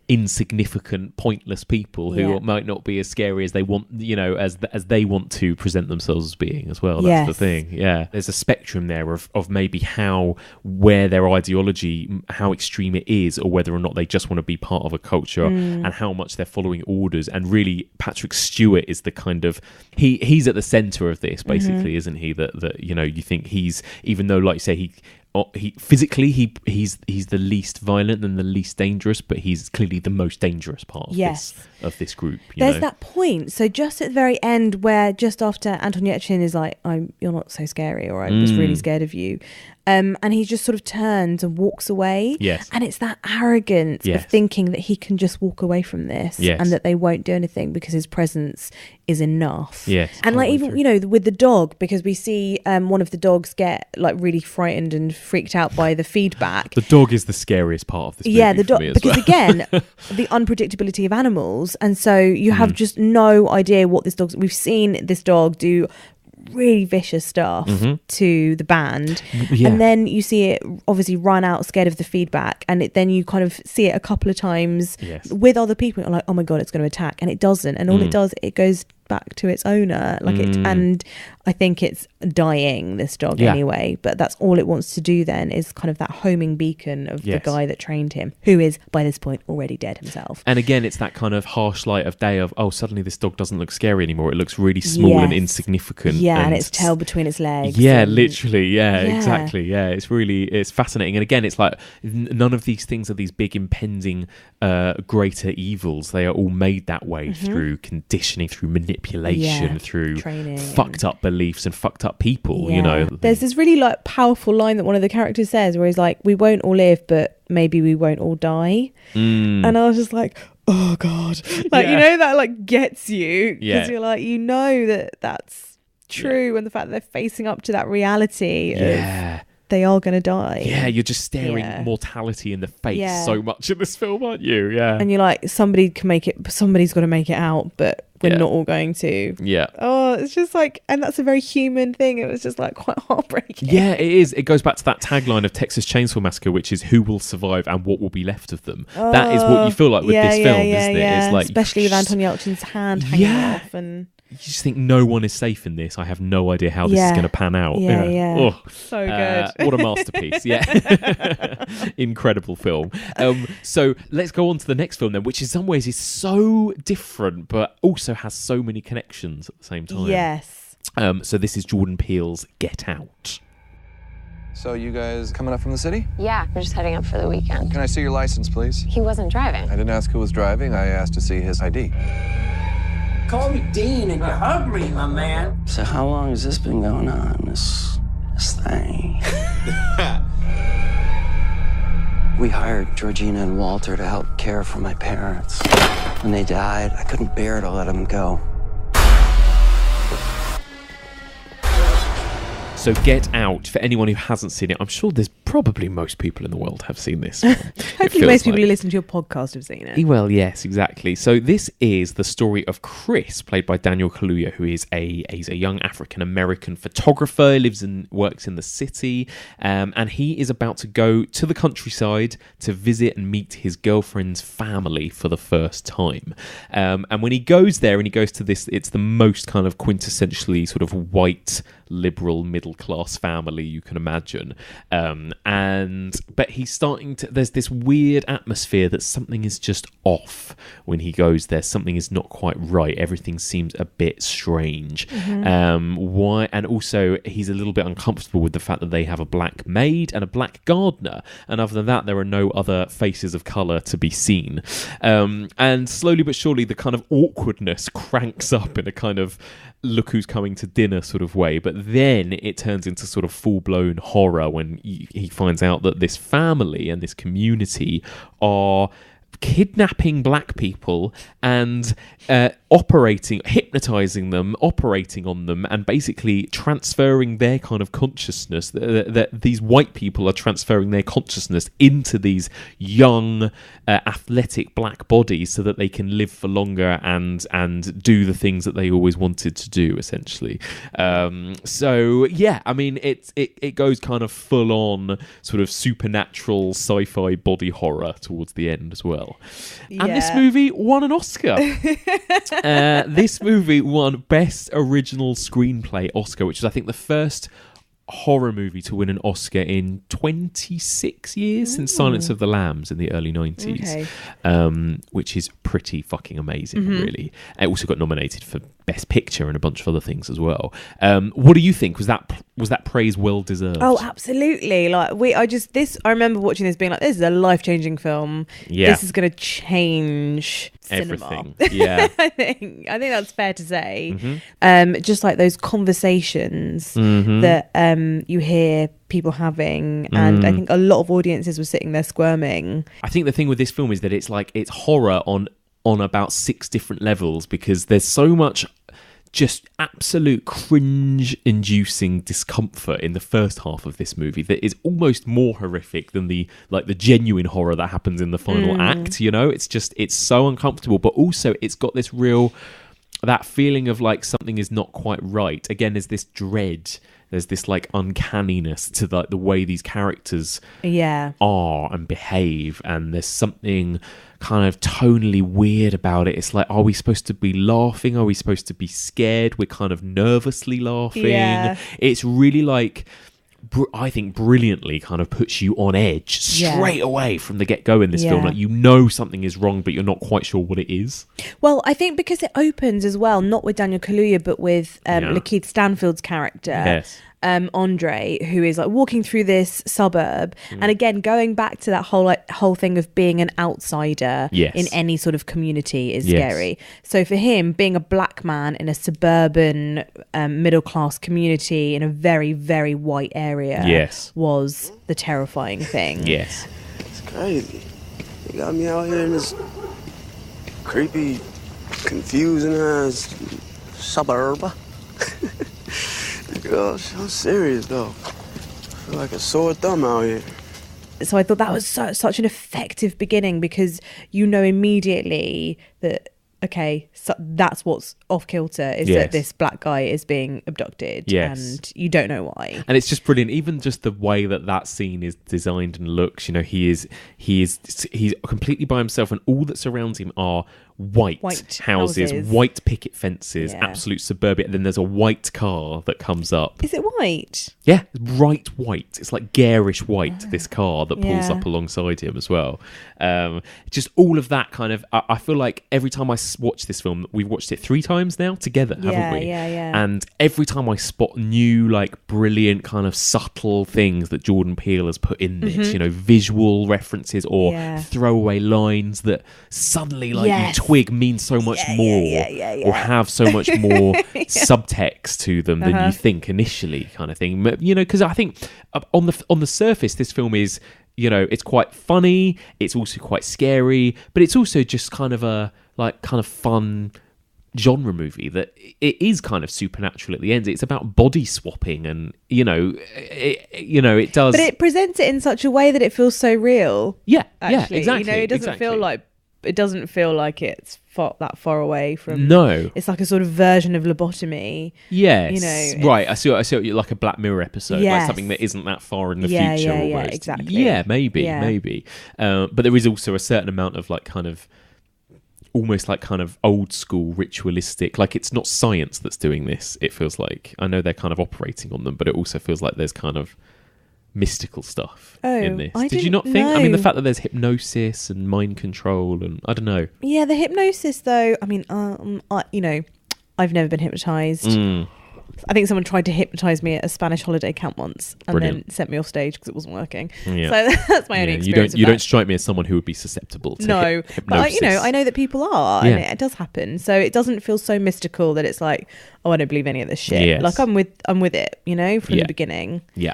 insignificant, pointless people who might not be as scary as they want, you know, as they want to present themselves as being as well. That's the thing. Yeah, there's a spectrum there of maybe where their ideology, how extreme it is, or whether or not they just want to be part of a culture, and how much they're following orders. And really, Patrick Stewart is the kind of he's at the center of this, basically, isn't he? That you know, you think he's, even though, like you say, he physically he's the least violent and the least dangerous, but he's clearly the most dangerous part of this group. There's that point. So just at the very end, where just after Anton Yelchin is like, "You're not so scary," or "I was really scared of you," and he just sort of turns and walks away. Yes. And it's that arrogance of thinking that he can just walk away from this, and that they won't do anything because his presence is enough. Yes. And like, even you know, with the dog, because we see one of the dogs get like really frightened and freaked out by the feedback. The dog is the scariest part of this movie. Yeah, the dog, because well. again, the unpredictability of animals, and so you have just no idea what this dog's. We've seen this dog do really vicious stuff to the band, and then you see it obviously run out scared of the feedback, and then you kind of see it a couple of times with other people. You're like, oh my god, it's going to attack, and it doesn't, and all it does, it goes back to its owner, like it, and I think it's dying, this dog anyway, but that's all it wants to do then, is kind of that homing beacon of the guy that trained him, who is by this point already dead himself. And again, it's that kind of harsh light of day of, oh, suddenly this dog doesn't look scary anymore, it looks really small and insignificant, and its tail between its legs, literally, exactly, it's fascinating. And again, it's like none of these things are these big impending greater evils. They are all made that way through conditioning, through manipulation, through training, fucked up beliefs and fucked up people. You know, there's this really like powerful line that one of the characters says where he's like, we won't all live, but maybe we won't all die. And I was just like, oh god, like you know, that like gets you, because you're like, you know, that's true, and the fact that they're facing up to that reality of they are going to die. Yeah, you're just staring mortality in the face so much in this film, aren't you? Yeah. And you're like, somebody can make it, somebody's got to make it out, but we're not all going to. Yeah. Oh, it's just like, and that's a very human thing. It was just like quite heartbreaking. Yeah, it is. It goes back to that tagline of Texas Chainsaw Massacre, which is who will survive and what will be left of them. That is what you feel like with this film, isn't it? It's like, especially with Anton Yelchin's hand hanging off, and you just think no one is safe in this. I have no idea how this is going to pan out. Oh, so good. What a masterpiece. Incredible film. So let's go on to the next film then, which in some ways is so different but also has so many connections at the same time. Yes. So this is Jordan Peele's Get Out. So you guys coming up from the city? Yeah, we're just heading up for the weekend. Can I see your license, please? He wasn't driving. I didn't ask who was driving. I asked to see his ID. Call me Dean and you hug me, my man. So how long has this been going on, this thing? We hired Georgina and Walter to help care for my parents. When they died, I couldn't bear to let them go. So Get Out, for anyone who hasn't seen it, I'm sure there's probably most people in the world have seen this film. Hopefully most people who listen to your podcast have seen it. Well, yes, exactly. So this is the story of Chris, played by Daniel Kaluuya, who is he's a young African-American photographer, lives and works in the city, and he is about to go to the countryside to visit and meet his girlfriend's family for the first time. And when he goes there and he goes to this, it's the most kind of quintessentially sort of white, liberal, middle-class family you can imagine. But he's starting to, there's this weird atmosphere that something is just off when he goes there. Something is not quite right. Everything seems a bit strange. Why? And also he's a little bit uncomfortable with the fact that they have a black maid and a black gardener, and other than that there are no other faces of colour to be seen. And slowly but surely the kind of awkwardness cranks up in a kind of look who's coming to dinner sort of way, but then it turns into sort of full-blown horror when he finds out that this family and this community are kidnapping black people and hypnotizing them, operating on them, and basically transferring their kind of consciousness, that these white people are transferring their consciousness into these young athletic black bodies so that they can live for longer and do the things that they always wanted to do, essentially. So yeah, I mean it goes kind of full on sort of supernatural sci-fi body horror towards the end as well. Yeah. And this movie won an Oscar. This movie won Best Original Screenplay Oscar, which is, I think, the first horror movie to win an Oscar in 26 years since Silence of the Lambs in the early 90s, which is pretty fucking amazing, really. It also got nominated for Best Picture and a bunch of other things as well. What do you think? Was that praise well deserved? Oh, absolutely. Like I remember watching this being like, this is a life-changing film. Yeah. This is going to change everything. cinema. Yeah. I think that's fair to say. Just like those conversations that you hear people having, and I think a lot of audiences were sitting there squirming. I think the thing with this film is that it's horror on about 6 different levels, because there's so much just absolute cringe-inducing discomfort in the first half of this movie that is almost more horrific than the genuine horror that happens in the final act. You know, it's so uncomfortable, but also it's got this real, that feeling of like something is not quite right. Again, there's this dread, there's this like uncanniness to the way these characters are and behave, and there's something kind of tonally weird about it. It's like, are we supposed to be laughing? Are we supposed to be scared? We're kind of nervously laughing. Yeah. It's really like, I think brilliantly kind of puts you on edge straight away from the get-go in this film. Like, you know something is wrong, but you're not quite sure what it is. Well, I think because it opens as well, not with Daniel Kaluuya, but with Lakeith Stanfield's character. Yes. Andre, who is like walking through this suburb, and again going back to that whole thing of being an outsider in any sort of community is scary. So for him, being a black man in a suburban middle class community in a very, very white area was the terrifying thing. It's crazy. They got me out here in this creepy, confusing ass suburb. Gosh, I'm serious though. I feel like a sore thumb out here. So I thought that was such an effective beginning, because you know immediately that, okay, so that's what's off kilter, is that this black guy is being abducted, and you don't know why. And it's just brilliant. Even just the way that scene is designed and looks. You know, he's completely by himself, and all that surrounds him are white houses, white picket fences, absolute suburbia. And then there's a white car that comes up. Is it white? Yeah, bright white. It's like garish white, this car that pulls up alongside him as well. Just all of that kind of, I feel like every time I watch this film, we've watched it 3 times now together, haven't we? Yeah. And every time I spot new, like, brilliant kind of subtle things that Jordan Peele has put in this, you know, visual references or throwaway lines that suddenly, like, you twig mean so much more, or have so much more subtext to them than you think initially, kind of thing. You know, because I think on the surface, this film is, you know, it's quite funny, it's also quite scary, but it's also just kind of a kind of fun genre movie that it is kind of supernatural at the end. It's about body swapping, and it does, but it presents it in such a way that it feels so real. Actually. Exactly. You know, it doesn't feel like it's that far away from. No, it's like a sort of version of lobotomy. Yes, you know, right. I see what you, like a Black Mirror episode, like something that isn't that far in the future. Almost. Yeah, exactly. Yeah, maybe. But there is also a certain amount of like kind of almost like kind of old school ritualistic. Like, it's not science that's doing this. It feels like, I know they're kind of operating on them, but it also feels like there's kind of mystical stuff Oh, in this. I Did you didn't not think? I mean, the know. fact that there's hypnosis and mind control and I don't know. Yeah, the hypnosis though. I mean, I've never been hypnotized. I think someone tried to hypnotize me at a Spanish holiday camp once and Brilliant. then sent me off stage because it wasn't working. Yeah. So that's my only experience. You don't strike me as someone who would be susceptible to hypnosis. But I know that people are, and it does happen. So it doesn't feel so mystical that it's like, oh, I don't believe any of this shit. Yes. Like I'm with it, from the beginning. Yeah.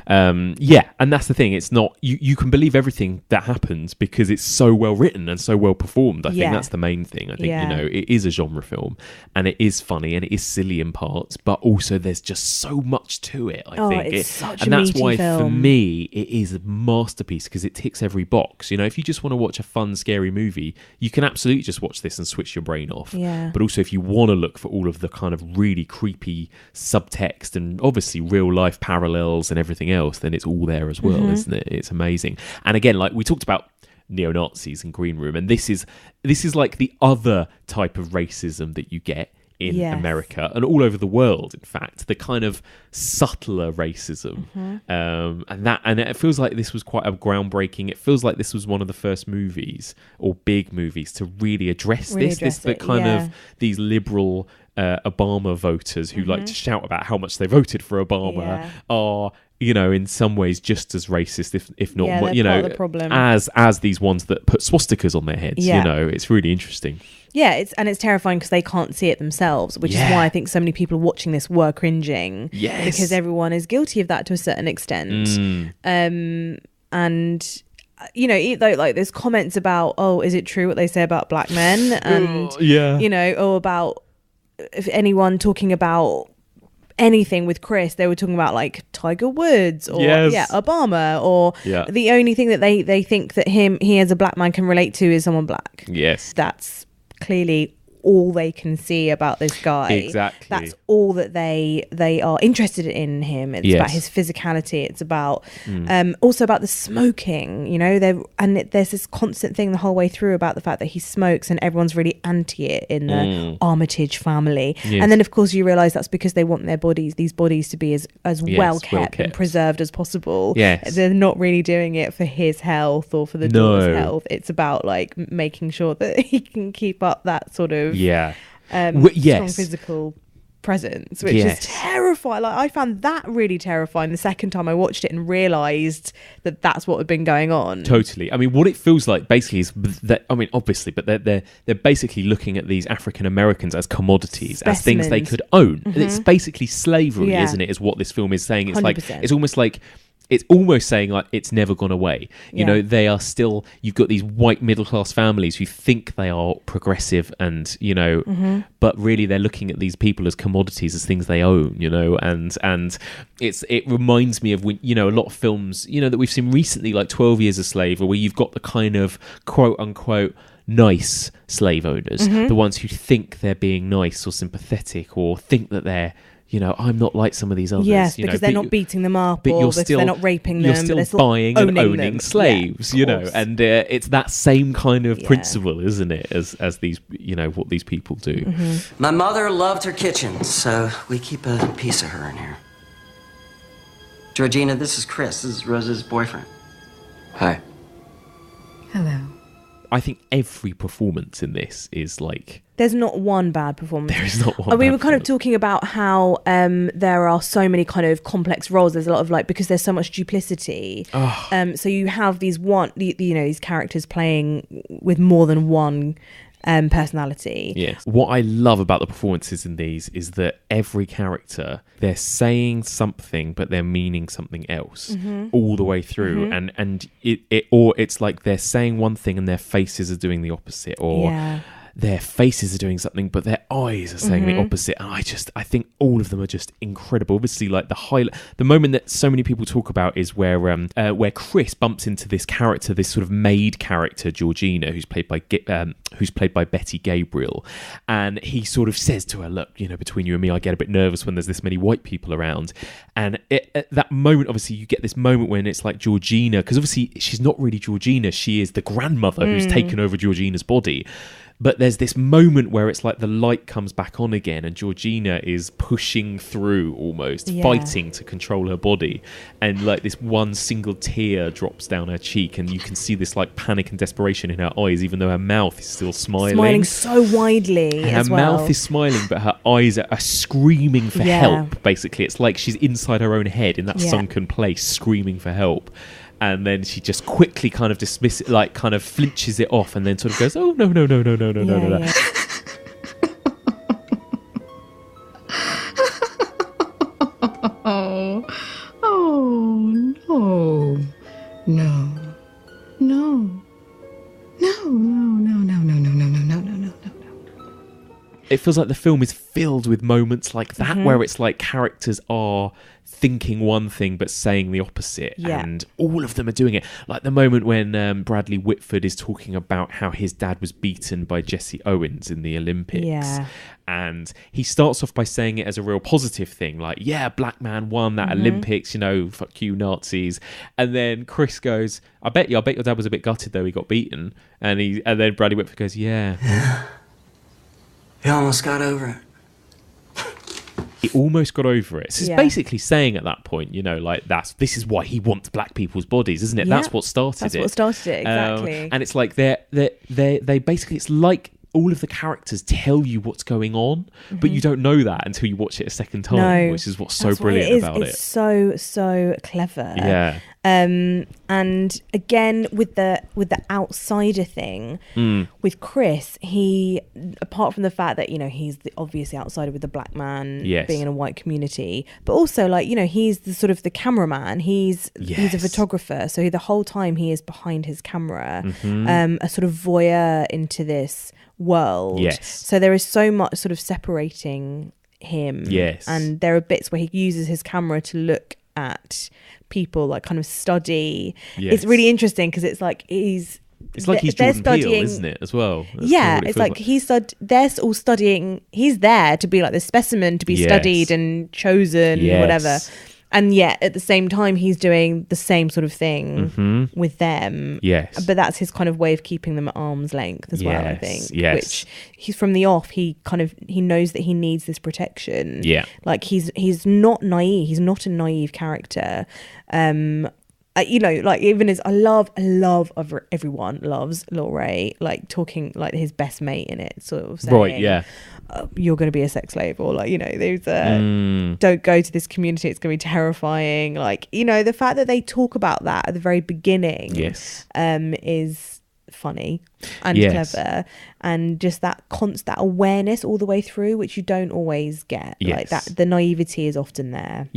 And that's the thing. It's not you can believe everything that happens because it's so well written and so well performed. I think that's the main thing. I think it is a genre film, and it is funny and it is silly in parts, but also there's just so much to it. I think it's such a and that's meaty why film. for me it is a masterpiece because it ticks every box. If you just want to watch a fun, scary movie, you can absolutely just watch this and switch your brain off. Yeah. But also, if you want to look for all of the kind of really creepy subtext and obviously real life parallels and everything else, then it's all there as well, isn't it? It's amazing. And again, like we talked about neo-Nazis and Green Room, and this is like the other type of racism that you get in America and all over the world, in fact, the kind of subtler racism. And it feels like this was quite a groundbreaking, it feels like this was one of the first movies or big movies to really address the kind of these liberal Obama voters who like to shout about how much they voted for Obama are in some ways just as racist, if not more, part of the problem. as these ones that put swastikas on their heads. It's really interesting. Yeah, it's terrifying because they can't see it themselves, which is why I think so many people watching this were cringing. Yes. Because everyone is guilty of that to a certain extent. And like there's comments about, oh, is it true what they say about black men? And about if anyone talking about anything with Chris, they were talking about like Tiger Woods or Obama, or the only thing that they think that he as a black man can relate to is someone black. Yes, that's clearly all they can see about this guy. Exactly. That's all that they are interested in him. It's about his physicality. It's about also about the smoking, there's this constant thing the whole way through about the fact that he smokes and everyone's really anti it in the Armitage family. And then of course you realise that's because they want these bodies to be as well kept and preserved as possible. They're not really doing it for his health or for the daughter's health. It's about like making sure that he can keep up that sort of strong physical presence, which is terrifying. Like I found that really terrifying the second time I watched it and realised that that's what had been going on. Totally. I mean, what it feels like basically is that, I mean, obviously, but they're basically looking at these African Americans as commodities, Specimens. as things they could own. And it's basically slavery, isn't it? Is what this film is saying. It's 100%. like it's almost saying like it's never gone away. They are still, you've got these white middle class families who think they are progressive and, but really they're looking at these people as commodities, as things they own, and it reminds me of when, a lot of films, that we've seen recently, like 12 Years a Slave, where you've got the kind of quote unquote nice slave owners, the ones who think they're being nice or sympathetic or think that they're, I'm not like some of these others. Yes, because they're not beating them up, or because they're not raping them. You're still but they're buying and owning them. slaves, and it's that same kind of principle, isn't it, as these, what these people do. My mother loved her kitchen, so we keep a piece of her in here. Georgina, this is Chris. This is Rose's boyfriend. Hi. Hello. I think every performance in this is like... There's not one bad performance. There is not one. We were kind of talking about how there are so many kind of complex roles. There's a lot of like, because there's so much duplicity. So you have these these characters playing with more than one personality. Yes. What I love about the performances in these is that every character, they're saying something but they're meaning something else all the way through, and it's like they're saying one thing and their faces are doing the opposite, or their faces are doing something but their eyes are saying the opposite. And I think all of them are just incredible. Obviously, like the moment that so many people talk about is where Chris bumps into this character, this sort of maid character, Georgina, who's played by Betty Gabriel, and he sort of says to her, look, between you and me, I get a bit nervous when there's this many white people around. And at that moment, obviously, you get this moment when it's like Georgina, because obviously she's not really Georgina. She is the grandmother who's taken over Georgina's body. But there's this moment where it's like the light comes back on again and Georgina is pushing through almost, fighting to control her body. And like this one single tear drops down her cheek and you can see this like panic and desperation in her eyes, even though her mouth is still smiling. Smiling so widely and as her well. mouth is smiling, but her eyes are screaming for help, basically. It's like she's inside her own head in that sunken place, screaming for help. And then she just quickly kind of dismisses it, like kind of flinches it off and then sort of goes, oh, no. It feels like the film is filled with moments like that where it's like characters are thinking one thing but saying the opposite, and all of them are doing it. Like the moment when Bradley Whitford is talking about how his dad was beaten by Jesse Owens in the Olympics, and he starts off by saying it as a real positive thing, like, yeah, black man won that Olympics, you know, fuck you Nazis. And then Chris goes, I bet your dad was a bit gutted though, he got beaten. And then Bradley Whitford goes, yeah. He almost got over it. He almost got over it. So he's basically saying at that point, you know, like this is why he wants black people's bodies, isn't it? Yeah. That's what started it. That's what started it, exactly. And it's like they basically, it's like all of the characters tell you what's going on, but you don't know that until you watch it a second time, which is what's so brilliant about it. It's so clever. Yeah. And again with the outsider thing with Chris, he, apart from the fact that, you know, he's the obviously outsider with the black man being in a white community, but also, like, you know, he's the sort of the cameraman, he's a photographer, so the whole time he is behind his camera, a sort of voyeur into this world. So there is so much sort of separating him, and there are bits where he uses his camera to look at people, like kind of study. It's really interesting because it's like he's Jordan Peele, isn't it, as well? That's it's like like. They're all studying. He's there to be like the specimen to be studied and chosen, whatever. And yet at the same time he's doing the same sort of thing with them. But that's his kind of way of keeping them at arm's length as well, I think. Which he's from the off, he knows that he needs this protection. Like he's not naive. He's not a naive character. You know, like even as I love everyone loves Laurie, like talking like his best mate in it, sort of saying, you're going to be a sex slave, or like, you know, there's don't go to this community, it's going to be terrifying. Like, you know, the fact that they talk about that at the very beginning is funny and clever, and just that constant awareness all the way through, which you don't always get. Like that, the naivety is often there.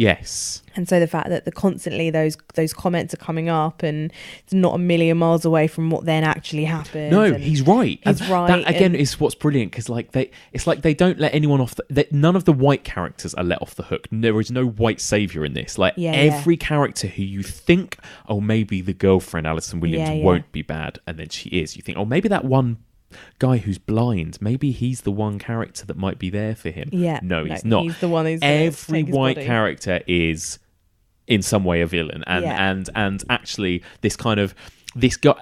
And so the fact that constantly those comments are coming up, and it's not a million miles away from what then actually happened. No, he's right. He's right. That again is what's brilliant, because like it's like they don't let anyone off. None of the white characters are let off the hook. There is no white savior in this. Like every character who you think, oh, maybe the girlfriend Alison Williams won't be bad, and then she is. You think, oh, maybe that one guy who's blind, maybe he's the one character that might be there for him. No, he's not. He's the one who's every white character is in some way a villain, and actually this guy,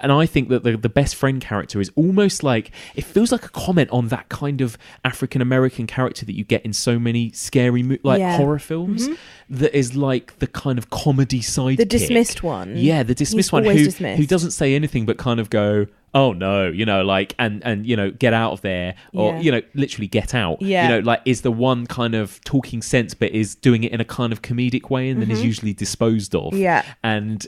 and I think that the best friend character is almost like, it feels like a comment on that kind of African American character that you get in so many scary horror films, that is like the kind of comedy sidekick, the dismissed one. The dismissed one who doesn't say anything but kind of go, oh no, you know, like, and you know, get out of there, or you know, literally get out. You know, like, is the one kind of talking sense, but is doing it in a kind of comedic way, and then is usually disposed of. And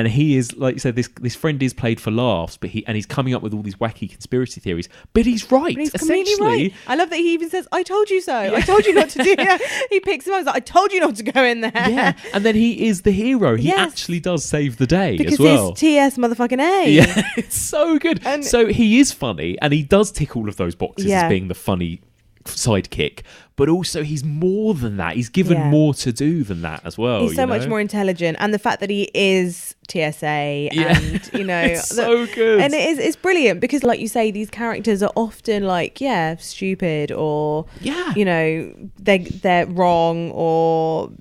he is, like you said, this friend is played for laughs, but he's coming up with all these wacky conspiracy theories, but he's right. But he's completely right. I love that he even says, "I told you so. I told you not to do it." He picks him up. He's like, "I told you not to go in there." And then he is the hero. He actually does save the day because as well. It's TS motherfucking A. It's so good. And so he is funny, and he does tick all of those boxes as being the funny sidekick, but also he's more than that. He's given more to do than that as well. He's so much more intelligent, and the fact that he is TSA, and you know, it's so good. And it's brilliant because, like you say, these characters are often like stupid, or you know, they're wrong, or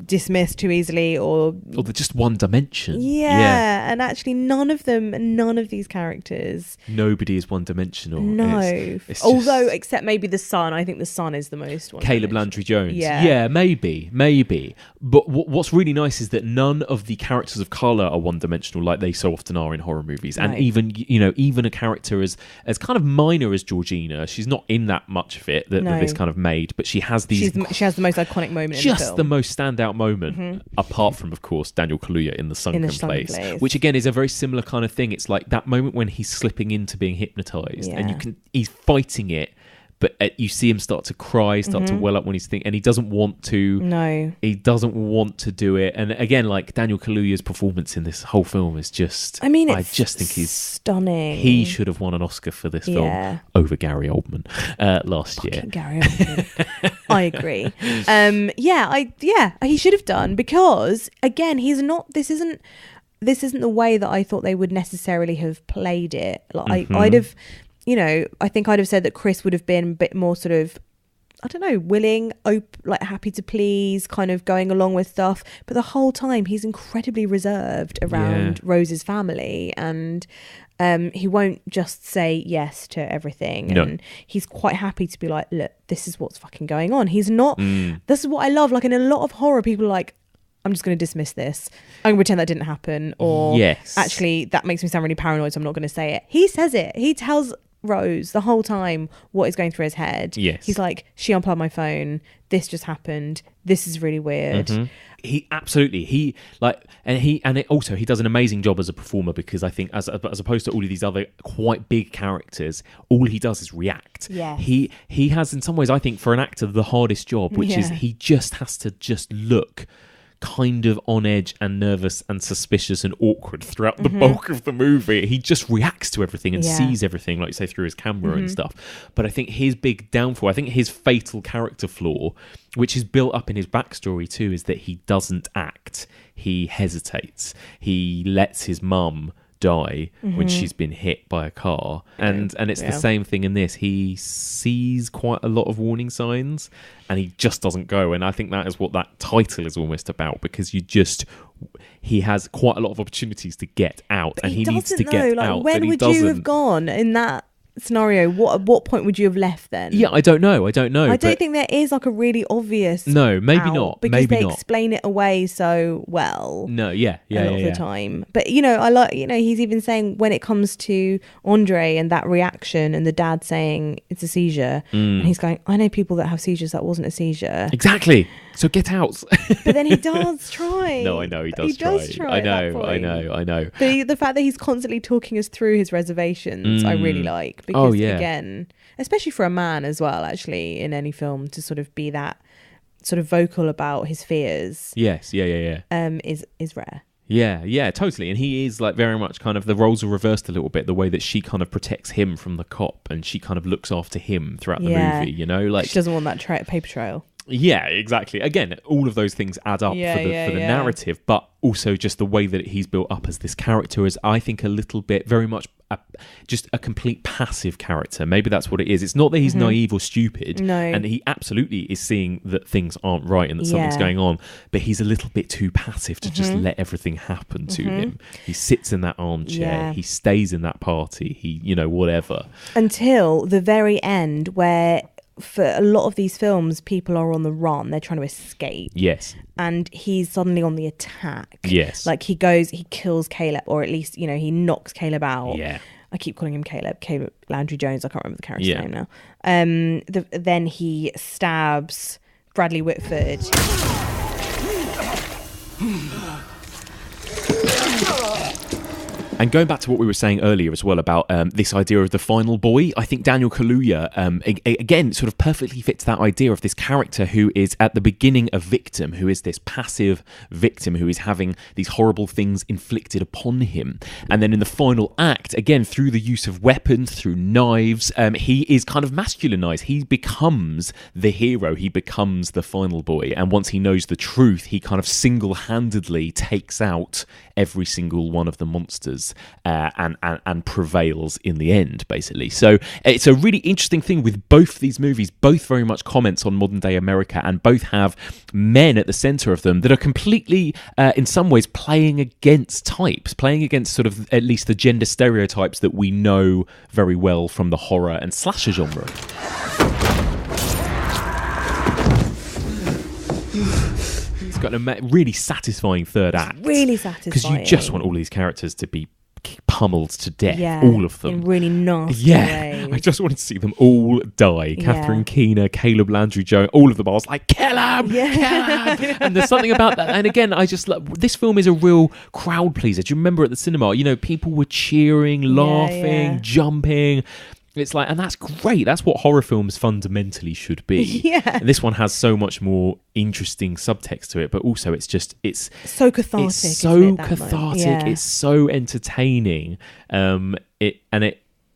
dismissed too easily, or they're just one dimension. Yeah, and actually none of these characters, nobody is one dimensional. No, it's although except maybe the son. I think the son is the most one. Caleb Landry Jones. Yeah, maybe. But what's really nice is that none of the characters of colour are one dimensional like they so often are in horror movies. And even a character as kind of minor as Georgina, she's not in that much of it that this kind of made, but she has these. She has the most iconic moment. Just in the film. The most standout moment, apart from, of course, Daniel Kaluuya in the sunken place, which again is a very similar kind of thing. It's like that moment when he's slipping into being hypnotized, and he's fighting it, but you see him start to cry, start to well up when he's thinking, and he doesn't want to. No, he doesn't want to do it. And again, like Daniel Kaluuya's performance in this whole film is just. I just think he's stunning. He should have won an Oscar for this film over Gary Oldman last year. Gary Oldman. I agree. He should have done, because again, he's not. This isn't the way that I thought they would necessarily have played it. Like I'd have. I think I'd have said that Chris would have been a bit more sort of, I don't know, willing, happy to please, kind of going along with stuff. But the whole time he's incredibly reserved around Rose's family, and he won't just say yes to everything. No. And he's quite happy to be like, look, this is what's fucking going on. He's not, this is what I love. Like in a lot of horror, people are like, I'm just going to dismiss this. I'm going to pretend that didn't happen. Or actually, that makes me sound really paranoid, so I'm not going to say it. He says it. He tells Rose the whole time what is going through his head. He's like, she unplugged my phone, this just happened, this is really weird. He does an amazing job as a performer, because I think as opposed to all of these other quite big characters, all he does is react. He has, in some ways, I think, for an actor, the hardest job, which is he just has to just look kind of on edge and nervous and suspicious and awkward throughout the bulk of the movie. He just reacts to everything and sees everything, like you say, through his camera and stuff. But I think his big downfall, I think his fatal character flaw, which is built up in his backstory too, is that he doesn't act. He hesitates. He lets his mum die when she's been hit by a car, and it's the same thing in this. He sees quite a lot of warning signs and he just doesn't go, and I think that is what that title is almost about, because he has quite a lot of opportunities to get out, and he needs to get out. When would you have gone in that scenario? At what point would you have left then? I don't know. I don't think there is like a really obvious maybe out, not, because they explain it away so well. A lot of the time. But I like, he's even saying when it comes to Andre and that reaction and the dad saying it's a seizure, and he's going, I know people that have seizures, that wasn't a seizure. Exactly, so get out. But then he does try. No, I know he does try. I know. But the fact that he's constantly talking us through his reservations, I really like. Because again, especially for a man as well, actually, in any film, to sort of be that sort of vocal about his fears. Is rare. Yeah, totally. And he is like very much kind of, the roles are reversed a little bit, the way that she kind of protects him from the cop and she kind of looks after him throughout the movie, like she doesn't want that paper trail. Yeah, exactly. Again, all of those things add up for the narrative, but also just the way that he's built up as this character is, I think, a little bit very much just a complete passive character. Maybe that's what it is. It's not that he's naive or stupid, and he absolutely is seeing that things aren't right and that something's going on, but he's a little bit too passive to just let everything happen to him. He sits in that armchair, he stays in that party, he whatever. Until the very end, where for a lot of these films, people are on the run. They're trying to escape. Yes. And he's suddenly on the attack. Yes. Like he kills Caleb, or at least, he knocks Caleb out. Yeah. I keep calling him Caleb Landry Jones. I can't remember the character's name now. Then he stabs Bradley Whitford. And going back to what we were saying earlier as well about this idea of the final boy, I think Daniel Kaluuya, again, sort of perfectly fits that idea of this character who is at the beginning a victim, who is this passive victim who is having these horrible things inflicted upon him. And then in the final act, again, through the use of weapons, through knives, he is kind of masculinized. He becomes the hero. He becomes the final boy. And once he knows the truth, he kind of single-handedly takes out every single one of the monsters wins and prevails in the end, basically. So it's a really interesting thing with both these movies, both very much comments on modern day America, and both have men at the centre of them that are completely, in some ways, playing against types, playing against sort of at least the gender stereotypes that we know very well from the horror and slasher genre. It's got a really satisfying third act. Really satisfying. Because you just want all these characters to be pummeled to death, all of them. In really nasty ways. I just wanted to see them all die. Catherine Keener, Caleb Landry Jones, all of them. I was like, kill him! Kill him! And there's something about that. And again, I just this film is a real crowd pleaser. Do you remember at the cinema, people were cheering, laughing, jumping. It's like, and that's great. That's what horror films fundamentally should be. Yeah. And this one has so much more interesting subtext to it, but also it's so cathartic. It's so cathartic. Yeah. It's so entertaining.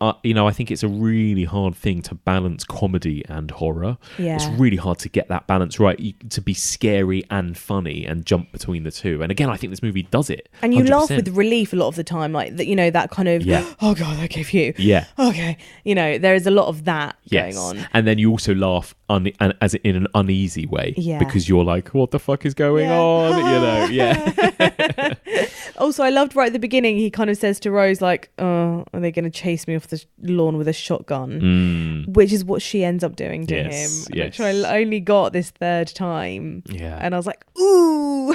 I think it's a really hard thing to balance comedy and horror. Yeah. It's really hard to get that balance right, to be scary and funny and jump between the two. And again, I think this movie does it. And you 100%. laugh with relief a lot of the time, like that, that kind of, oh God, okay, phew. Yeah. Okay. there is a lot of that going on. And then you also laugh as in an uneasy way. Yeah. Because you're like, what the fuck is going on? Yeah. Also, I loved right at the beginning, he kind of says to Rose, like, oh, are they going to chase me off the lawn with a shotgun? Which is what she ends up doing to him. Which I only got this third time. Yeah. And I was like, ooh,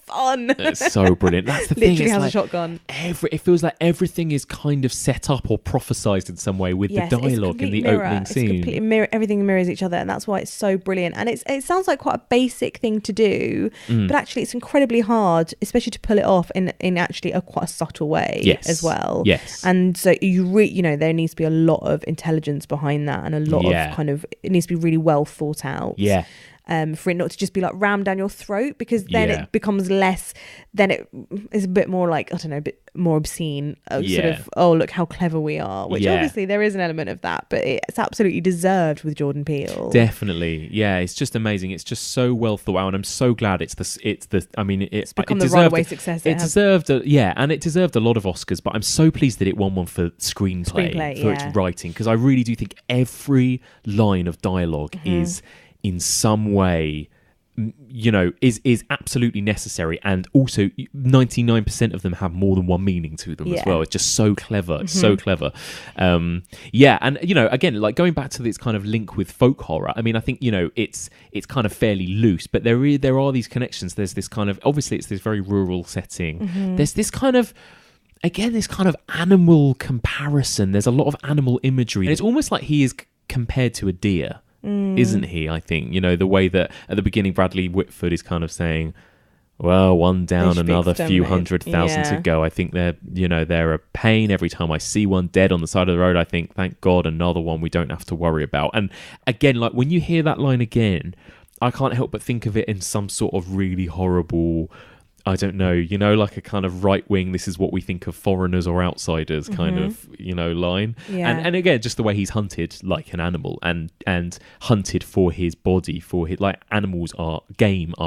fun. It's so brilliant. That's the thing. Literally It's has like a shotgun. It feels like everything is kind of set up or prophesized in some way with the dialogue in the opening scene. Everything mirrors each other, and that's why it's so brilliant. And it sounds like quite a basic thing to do, but actually it's incredibly hard, especially to pull it off in actually quite a subtle way as well. Yes. And so there needs to be a lot of intelligence behind that, and a lot of kind of, it needs to be really well thought out. Yeah. For it not to just be like rammed down your throat, because then it becomes less, then it is a bit more like, I don't know, a bit more obscene, sort of, oh, look how clever we are, which obviously there is an element of that, but it's absolutely deserved with Jordan Peele. Definitely. Yeah, it's just amazing. It's just so well thought out, and I'm so glad it's become the runaway success. It deserved and it deserved a lot of Oscars, but I'm so pleased that it won one for screenplay for its writing, because I really do think every line of dialogue is in some way, is absolutely necessary, and also 99% of them have more than one meaning to them as well. It's just so clever. It's so clever. And again, like going back to this kind of link with folk horror, I mean, I think it's kind of fairly loose, but there are these connections. There's this kind of, obviously it's this very rural setting. There's this kind of, again, this kind of animal comparison. There's a lot of animal imagery, and it's almost like he is compared to a deer. Isn't he? I think the way that at the beginning Bradley Whitford is kind of saying, well, one down, another few 100,000 to go. I think they're a pain. Every time I see one dead on the side of the road, I think, thank God, another one we don't have to worry about. And again, like when you hear that line again, I can't help but think of it in some sort of really horrible, I don't know, like a kind of right-wing, this is what we think of foreigners or outsiders kind of, line. Yeah. And again, just the way he's hunted like an animal and hunted for his body, for his, like animals are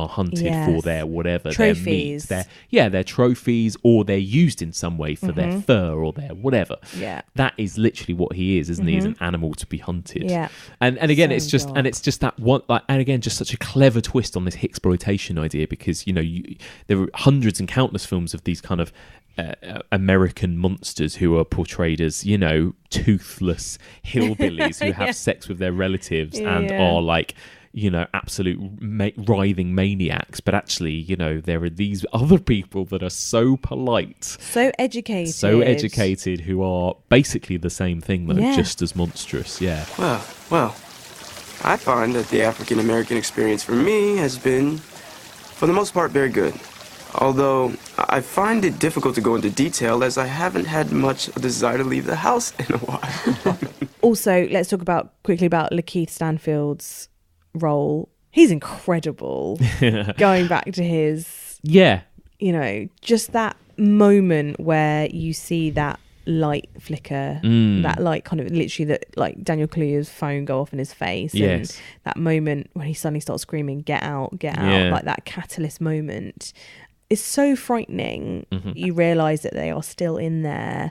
hunted for their whatever. Trophies. Their meat, their trophies, or they're used in some way for their fur or their whatever. Yeah. That is literally what he is, isn't he? He's an animal to be hunted. Yeah. And again, it's just that one, like, and again, just such a clever twist on this exploitation idea, because, there are hundreds and countless films of these kind of American monsters who are portrayed as, toothless hillbillies who have sex with their relatives and are like, absolute writhing maniacs. But actually, there are these other people that are so polite, so educated, who are basically the same thing, though, just as monstrous. Yeah. Well, I find that the African American experience for me has been, for the most part, very good. Although I find it difficult to go into detail, as I haven't had much desire to leave the house in a while. Also, let's talk quickly about Lakeith Stanfield's role. He's incredible. Going back to his, just that moment where you see that light flicker, that light kind of literally that, like Daniel Kaluuya's phone go off in his face, and that moment when he suddenly starts screaming, get out, like that catalyst moment. it's so frightening. You realise that they are still in there,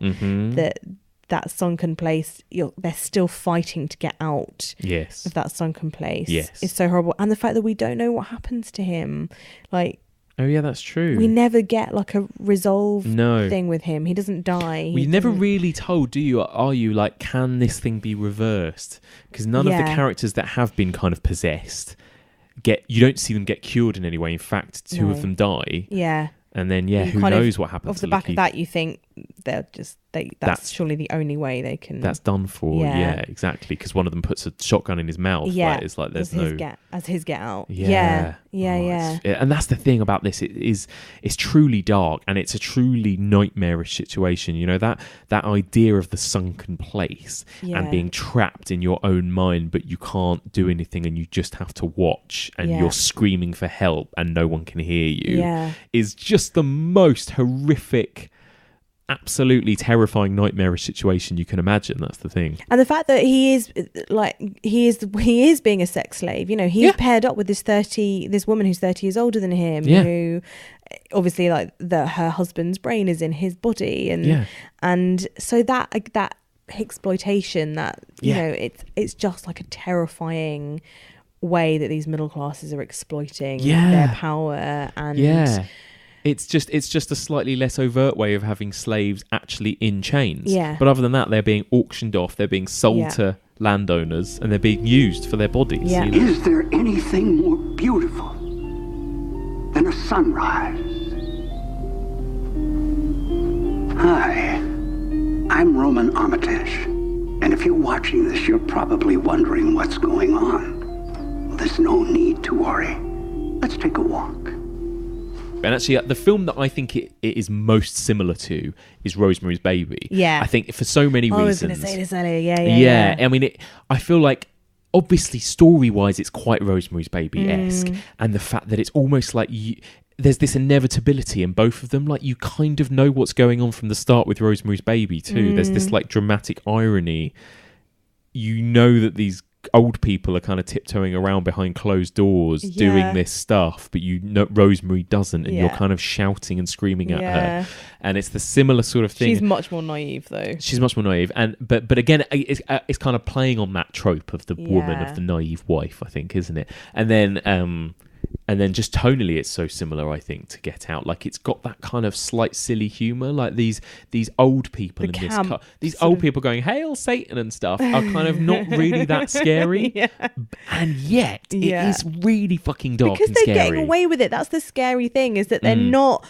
that sunken place, they're still fighting to get out of that sunken place. It's so horrible. And the fact that we don't know what happens to him, like, oh yeah, that's true. we never get like a resolved thing with him. He doesn't die. We're never really told, do you? Are you like, can this thing be reversed? Because none of the characters that have been kind of possessed you don't see them get cured in any way. In fact, two of them die. Yeah. And then, who knows what happens off the back of that, you think that's surely the only way they can. That's done for. Yeah, exactly. Because one of them puts a shotgun in his mouth. Yeah, like, it's like there's no as his get out. Yeah. And that's the thing about this. It's truly dark, and it's a truly nightmarish situation. You know, that idea of the sunken place and being trapped in your own mind, but you can't do anything, and you just have to watch, and you're screaming for help, and no one can hear you. Is just the most horrific, absolutely terrifying, nightmarish situation you can imagine. That's the thing. And the fact that he is being a sex slave. You know, he's paired up with this woman who's 30 years older than him, who obviously, like, her husband's brain is in his body, and so that exploitation, that you know, it's just like a terrifying way that these middle classes are exploiting their power. And it's just a slightly less overt way of having slaves actually in chains. Yeah. But other than that, they're being auctioned off, they're being sold to landowners, and they're being used for their bodies. Yeah. You know? Is there anything more beautiful than a sunrise? Hi, I'm Roman Armitage, and if you're watching this, you're probably wondering what's going on. Well, there's no need to worry. Let's take a walk. And actually, the film that I think it is most similar to is Rosemary's Baby. Yeah. I think for so many reasons. I was going to say this earlier. Yeah. I mean, I feel like, obviously, story-wise, it's quite Rosemary's Baby-esque. And the fact that it's almost like there's this inevitability in both of them. Like, you kind of know what's going on from the start with Rosemary's Baby, too. There's this, like, dramatic irony. You know that these old people are kind of tiptoeing around behind closed doors doing this stuff, but you know Rosemary doesn't, and you're kind of shouting and screaming at her, and it's the similar sort of thing. She's much more naive, though. She's much more naive, and but again, it's kind of playing on that trope of the woman, of the naive wife, I think, isn't it? And then just tonally, it's so similar, I think, to Get Out. Like, it's got that kind of slight silly humour. Like, these old people these old people going, "Hail Satan" and stuff are kind of not really that scary. And yet it is really fucking dark because and they're scary. getting away with it. That's the scary thing, is that they're not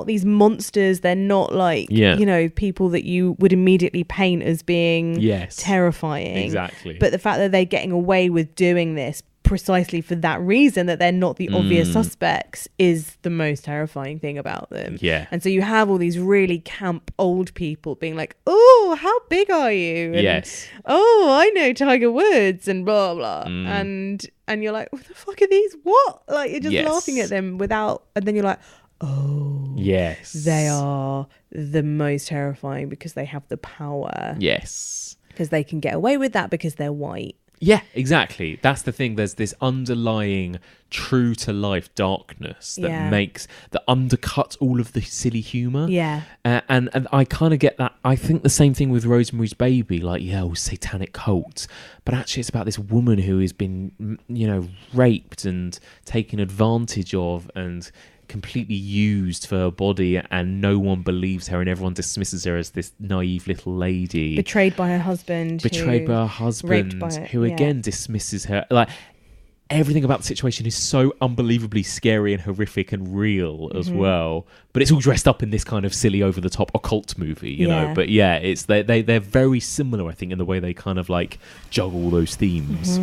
these monsters. They're not like you know, people that you would immediately paint as being terrifying. Exactly. But the fact that they're getting away with doing this precisely for that reason, that they're not the obvious suspects, is the most terrifying thing about them. And so you have all these really camp old people being like, "Oh, how big are you?" And, "Oh, I know Tiger Woods," and blah blah. And you're like, "What the fuck are these? What?" Like, you're just laughing at them without, and then you're like, "Oh, yes, they are the most terrifying because they have the power." Yes, because they can get away with that because they're white. Yeah, exactly. That's the thing. There's this underlying true to life darkness that undercuts all of the silly humour. And I kind of get that. I think the same thing with Rosemary's Baby, like, satanic cults, but actually it's about this woman who has been, you know, raped and taken advantage of and completely used for her body, and no one believes her, and everyone dismisses her as this naive little lady betrayed by her husband, who again dismisses her. Like, everything about the situation is so unbelievably scary and horrific and real as well, but it's all dressed up in this kind of silly, over the top occult movie, you know. But it's they're very similar, I think, in the way they kind of like juggle those themes.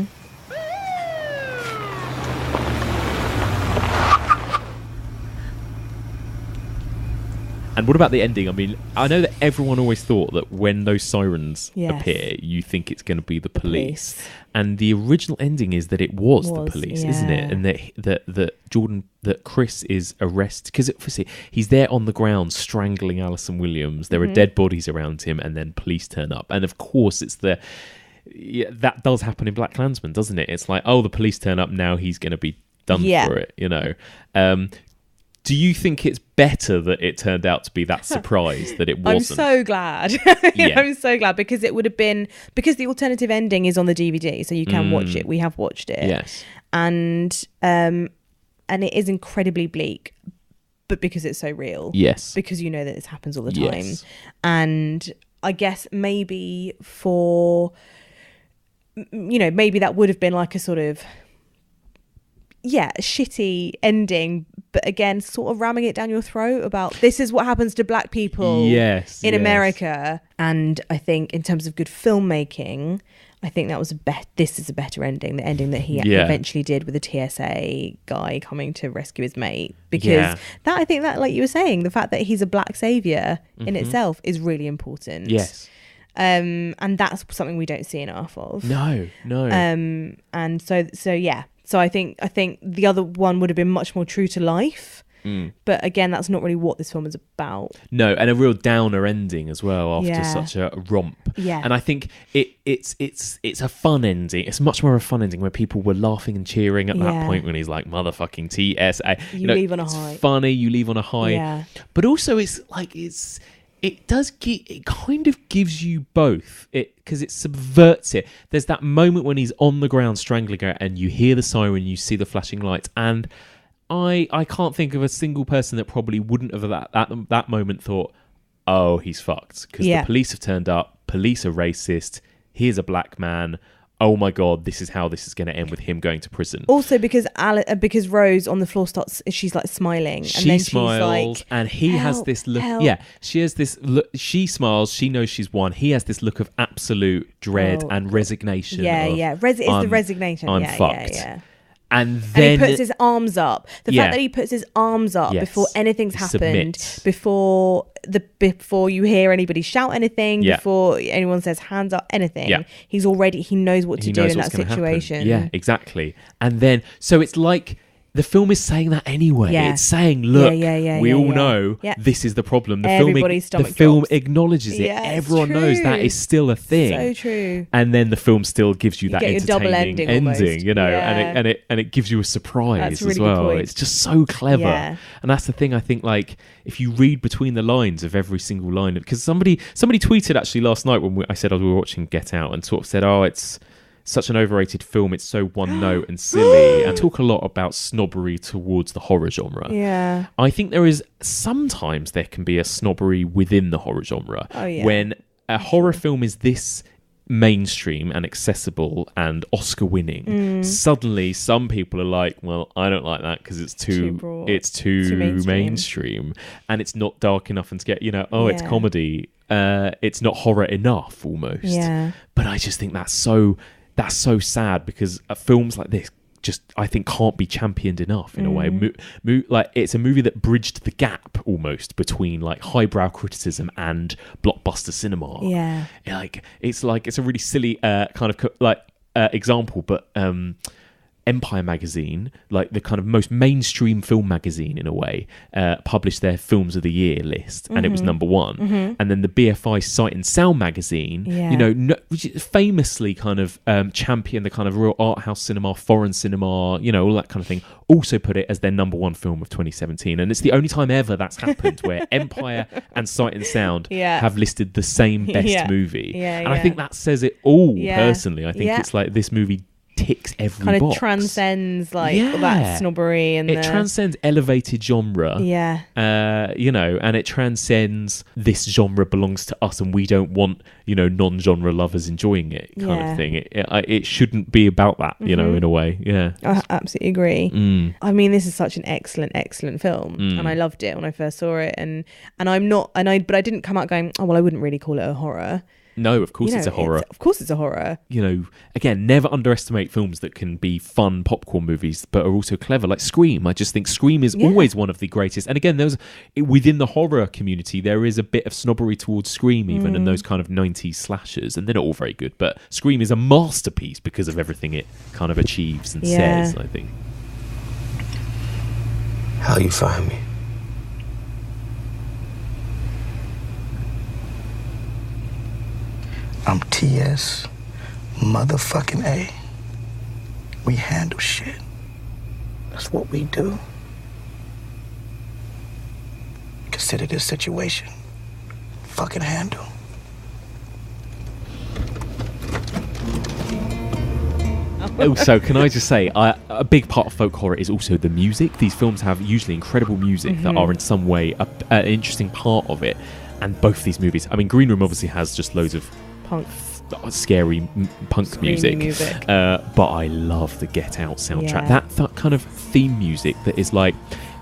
And what about the ending? I mean, I know that everyone always thought that when those sirens appear, you think it's going to be the police. And the original ending is that it was the police, isn't it? And that Chris is arrested, because obviously he's there on the ground strangling Alison Williams. There are dead bodies around him, and then police turn up. And of course, it's that does happen in BlacKkKlansman, doesn't it? It's like, oh, the police turn up, now he's going to be done for it, you know. Do you think it's better that it turned out to be that surprise that it wasn't? I'm so glad. Yeah. I'm so glad, because it would have been, because the alternative ending is on the DVD, so you can watch it. We have watched it. Yes. And it is incredibly bleak, but because it's so real. Yes. Because you know that this happens all the time. Yes. And I guess maybe maybe that would have been like a sort of, shitty ending, but again, sort of ramming it down your throat about this is what happens to black people in America. And I think in terms of good filmmaking, I think that was this is a better ending, the ending that he eventually did with the TSA guy coming to rescue his mate, because that, I think that, like you were saying, the fact that he's a black savior in itself is really important. Yes. And that's something we don't see enough of. No. And so I think the other one would have been much more true to life. But again, that's not really what this film is about. No, and a real downer ending as well after such a romp. Yeah. And I think it's a fun ending. It's much more of a fun ending where people were laughing and cheering at that point when he's like, motherfucking TSA. You leave on a high. It's funny, you leave on a high. Yeah. But also it kind of gives you both, because it subverts it. There's that moment when he's on the ground strangling her and you hear the siren, you see the flashing lights, and I can't think of a single person that probably wouldn't have at that moment thought, oh, he's fucked, because the police have turned up, police are racist, here's a black man, oh my god, this is how this is going to end with him going to prison. Also because Rose on the floor she's like smiling, and then smiles, she's like, and he has this look. Help. Yeah, she has this look. She smiles. She knows she's won. He has this look of absolute dread and resignation. It's the resignation. I'm fucked. Yeah. And then he puts his arms up. The fact that he puts his arms up before anything's happened, before you hear anybody shout anything, before anyone says hands up, anything, he knows what to do in that situation. Happen. Yeah, exactly. And then, so it's like the film is saying that anyway. Yeah. It's saying, look, we all know this is the problem. The film acknowledges it. Yeah, everyone knows that is still a thing. So true. And then the film still gives you that get entertaining your double ending, you know, yeah. and it gives you a surprise that's a really as well. good point. It's just so clever. Yeah. And that's the thing, I think, like, if you read between the lines of every single line, because somebody tweeted actually last night when I said we were watching Get Out, and sort of said, oh, it's such an overrated film, it's so one note and silly, and talk a lot about snobbery towards the horror genre. Yeah. I think sometimes there can be a snobbery within the horror genre. Oh, yeah. When a horror film is this mainstream and accessible and Oscar winning, suddenly some people are like, well, I don't like that because it's too mainstream and it's not dark enough and to get, it's comedy, it's not horror enough almost. Yeah. But I just think that's so sad, because films like this just, I think, can't be championed enough in a way. Like, it's a movie that bridged the gap almost between like highbrow criticism and blockbuster cinema. Yeah. It's a really silly kind of example, but Empire magazine, like the kind of most mainstream film magazine in a way, published their films of the year list, and it was number one. And then the BFI Sight and Sound magazine, which famously kind of championed the kind of real art house cinema, foreign cinema, all that kind of thing, also put it as their number one film of 2017. And it's the only time ever that's happened where Empire and Sight and Sound have listed the same best movie. And I think that says it all, personally. I think it's like this movie ticks every kind of box. Transcends that snobbery, and it transcends elevated genre. And it transcends this genre belongs to us, and we don't want non-genre lovers enjoying it kind of thing. It shouldn't be about that, in a way. Yeah, I absolutely agree. I mean, this is such an excellent film, and I loved it when I first saw it, but I didn't come out going, oh well, I wouldn't really call it a horror. No, of course it's a horror. Of course it's a horror. Again, never underestimate films that can be fun popcorn movies but are also clever. Like Scream. I just think Scream is always one of the greatest. And again, within the horror community, there is a bit of snobbery towards Scream even, and those kind of 90s slashers. And they're not all very good. But Scream is a masterpiece because of everything it kind of achieves and says, I think. How you find me? I'm TS motherfucking A. We handle shit. That's what we do. consider this situation fucking handle. Also, can I just say, a big part of folk horror is also the music. These films have usually incredible music that are in some way an interesting part of it. And both these movies, I mean, Green Room obviously has just loads of punk, scary punk music. But I love the Get Out soundtrack. Yeah. That kind of theme music that is like,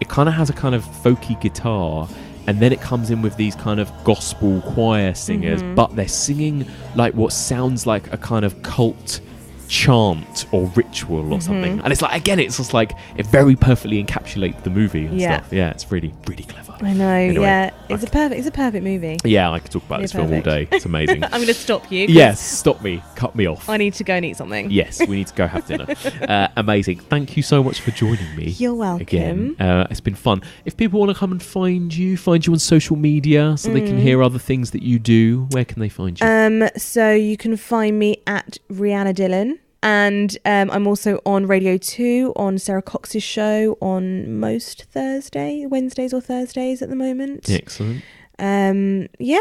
it kind of has a kind of folky guitar, and then it comes in with these kind of gospel choir singers, but they're singing like what sounds like a kind of cult chant or ritual or something, and it's like, again, it's just like it very perfectly encapsulates the movie and stuff. It's really clever. I know. Anyway, it's a perfect movie. I could talk about this film all day. It's amazing. I'm going to stop you. Yes, stop me, cut me off. I need to go and eat something. Yes, we need to go have dinner. Amazing. Thank you so much for joining me. You're welcome. Again, it's been fun. If people want to come and find you on social media so they can hear other things that you do, where can they find you? So you can find me at Rhianna Dhillon. And I'm also on Radio 2 on Sarah Cox's show on most Wednesdays or Thursdays at the moment. Excellent. And you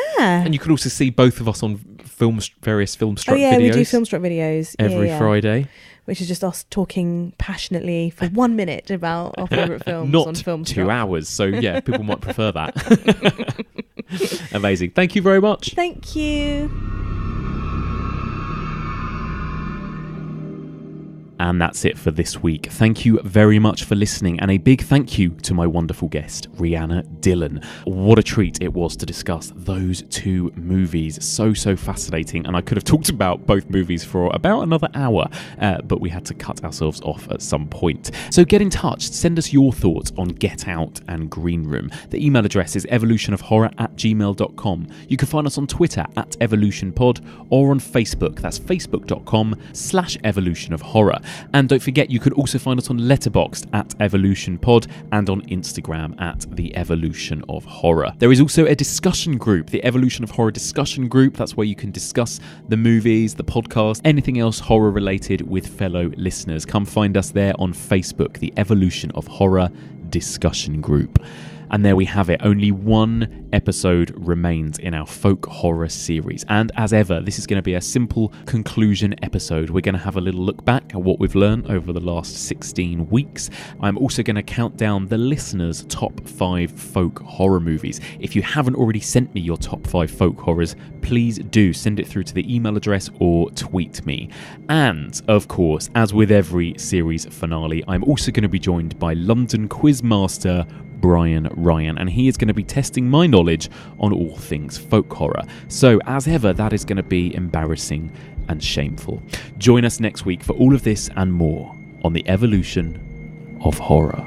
can also see both of us on various Filmstruck videos. Oh yeah, we do Filmstruck videos every Friday. Which is just us talking passionately for 1 minute about our favourite films on Filmstruck. Not 2 hours, so yeah, people might prefer that. Amazing. Thank you very much. Thank you. And that's it for this week. Thank you very much for listening, and a big thank you to my wonderful guest, Rhianna Dhillon. What a treat it was to discuss those two movies. So fascinating, and I could have talked about both movies for about another hour, but we had to cut ourselves off at some point. So get in touch, send us your thoughts on Get Out and Green Room. The email address is evolutionofhorror@gmail.com. You can find us on Twitter @evolutionpod or on Facebook. That's facebook.com/evolutionofhorror. And don't forget, you could also find us on Letterboxd @evolutionpod and on Instagram @the Evolution of Horror. There is also a discussion group, the Evolution of Horror discussion group. That's where you can discuss the movies, the podcast, anything else horror related with fellow listeners. Come find us there on Facebook, the Evolution of Horror discussion group. And there we have it. Only one episode remains in our folk horror series. And as ever, this is going to be a simple conclusion episode. We're going to have a little look back at what we've learned over the last 16 weeks. I'm also going to count down the listeners' top 5 folk horror movies. If you haven't already sent me your top 5 folk horrors, please do send it through to the email address or tweet me. And, of course, as with every series finale, I'm also going to be joined by London quizmaster Brian Ryan, and he is going to be testing my knowledge on all things folk horror. So, as ever, that is going to be embarrassing and shameful. Join us next week for all of this and more on the Evolution of Horror.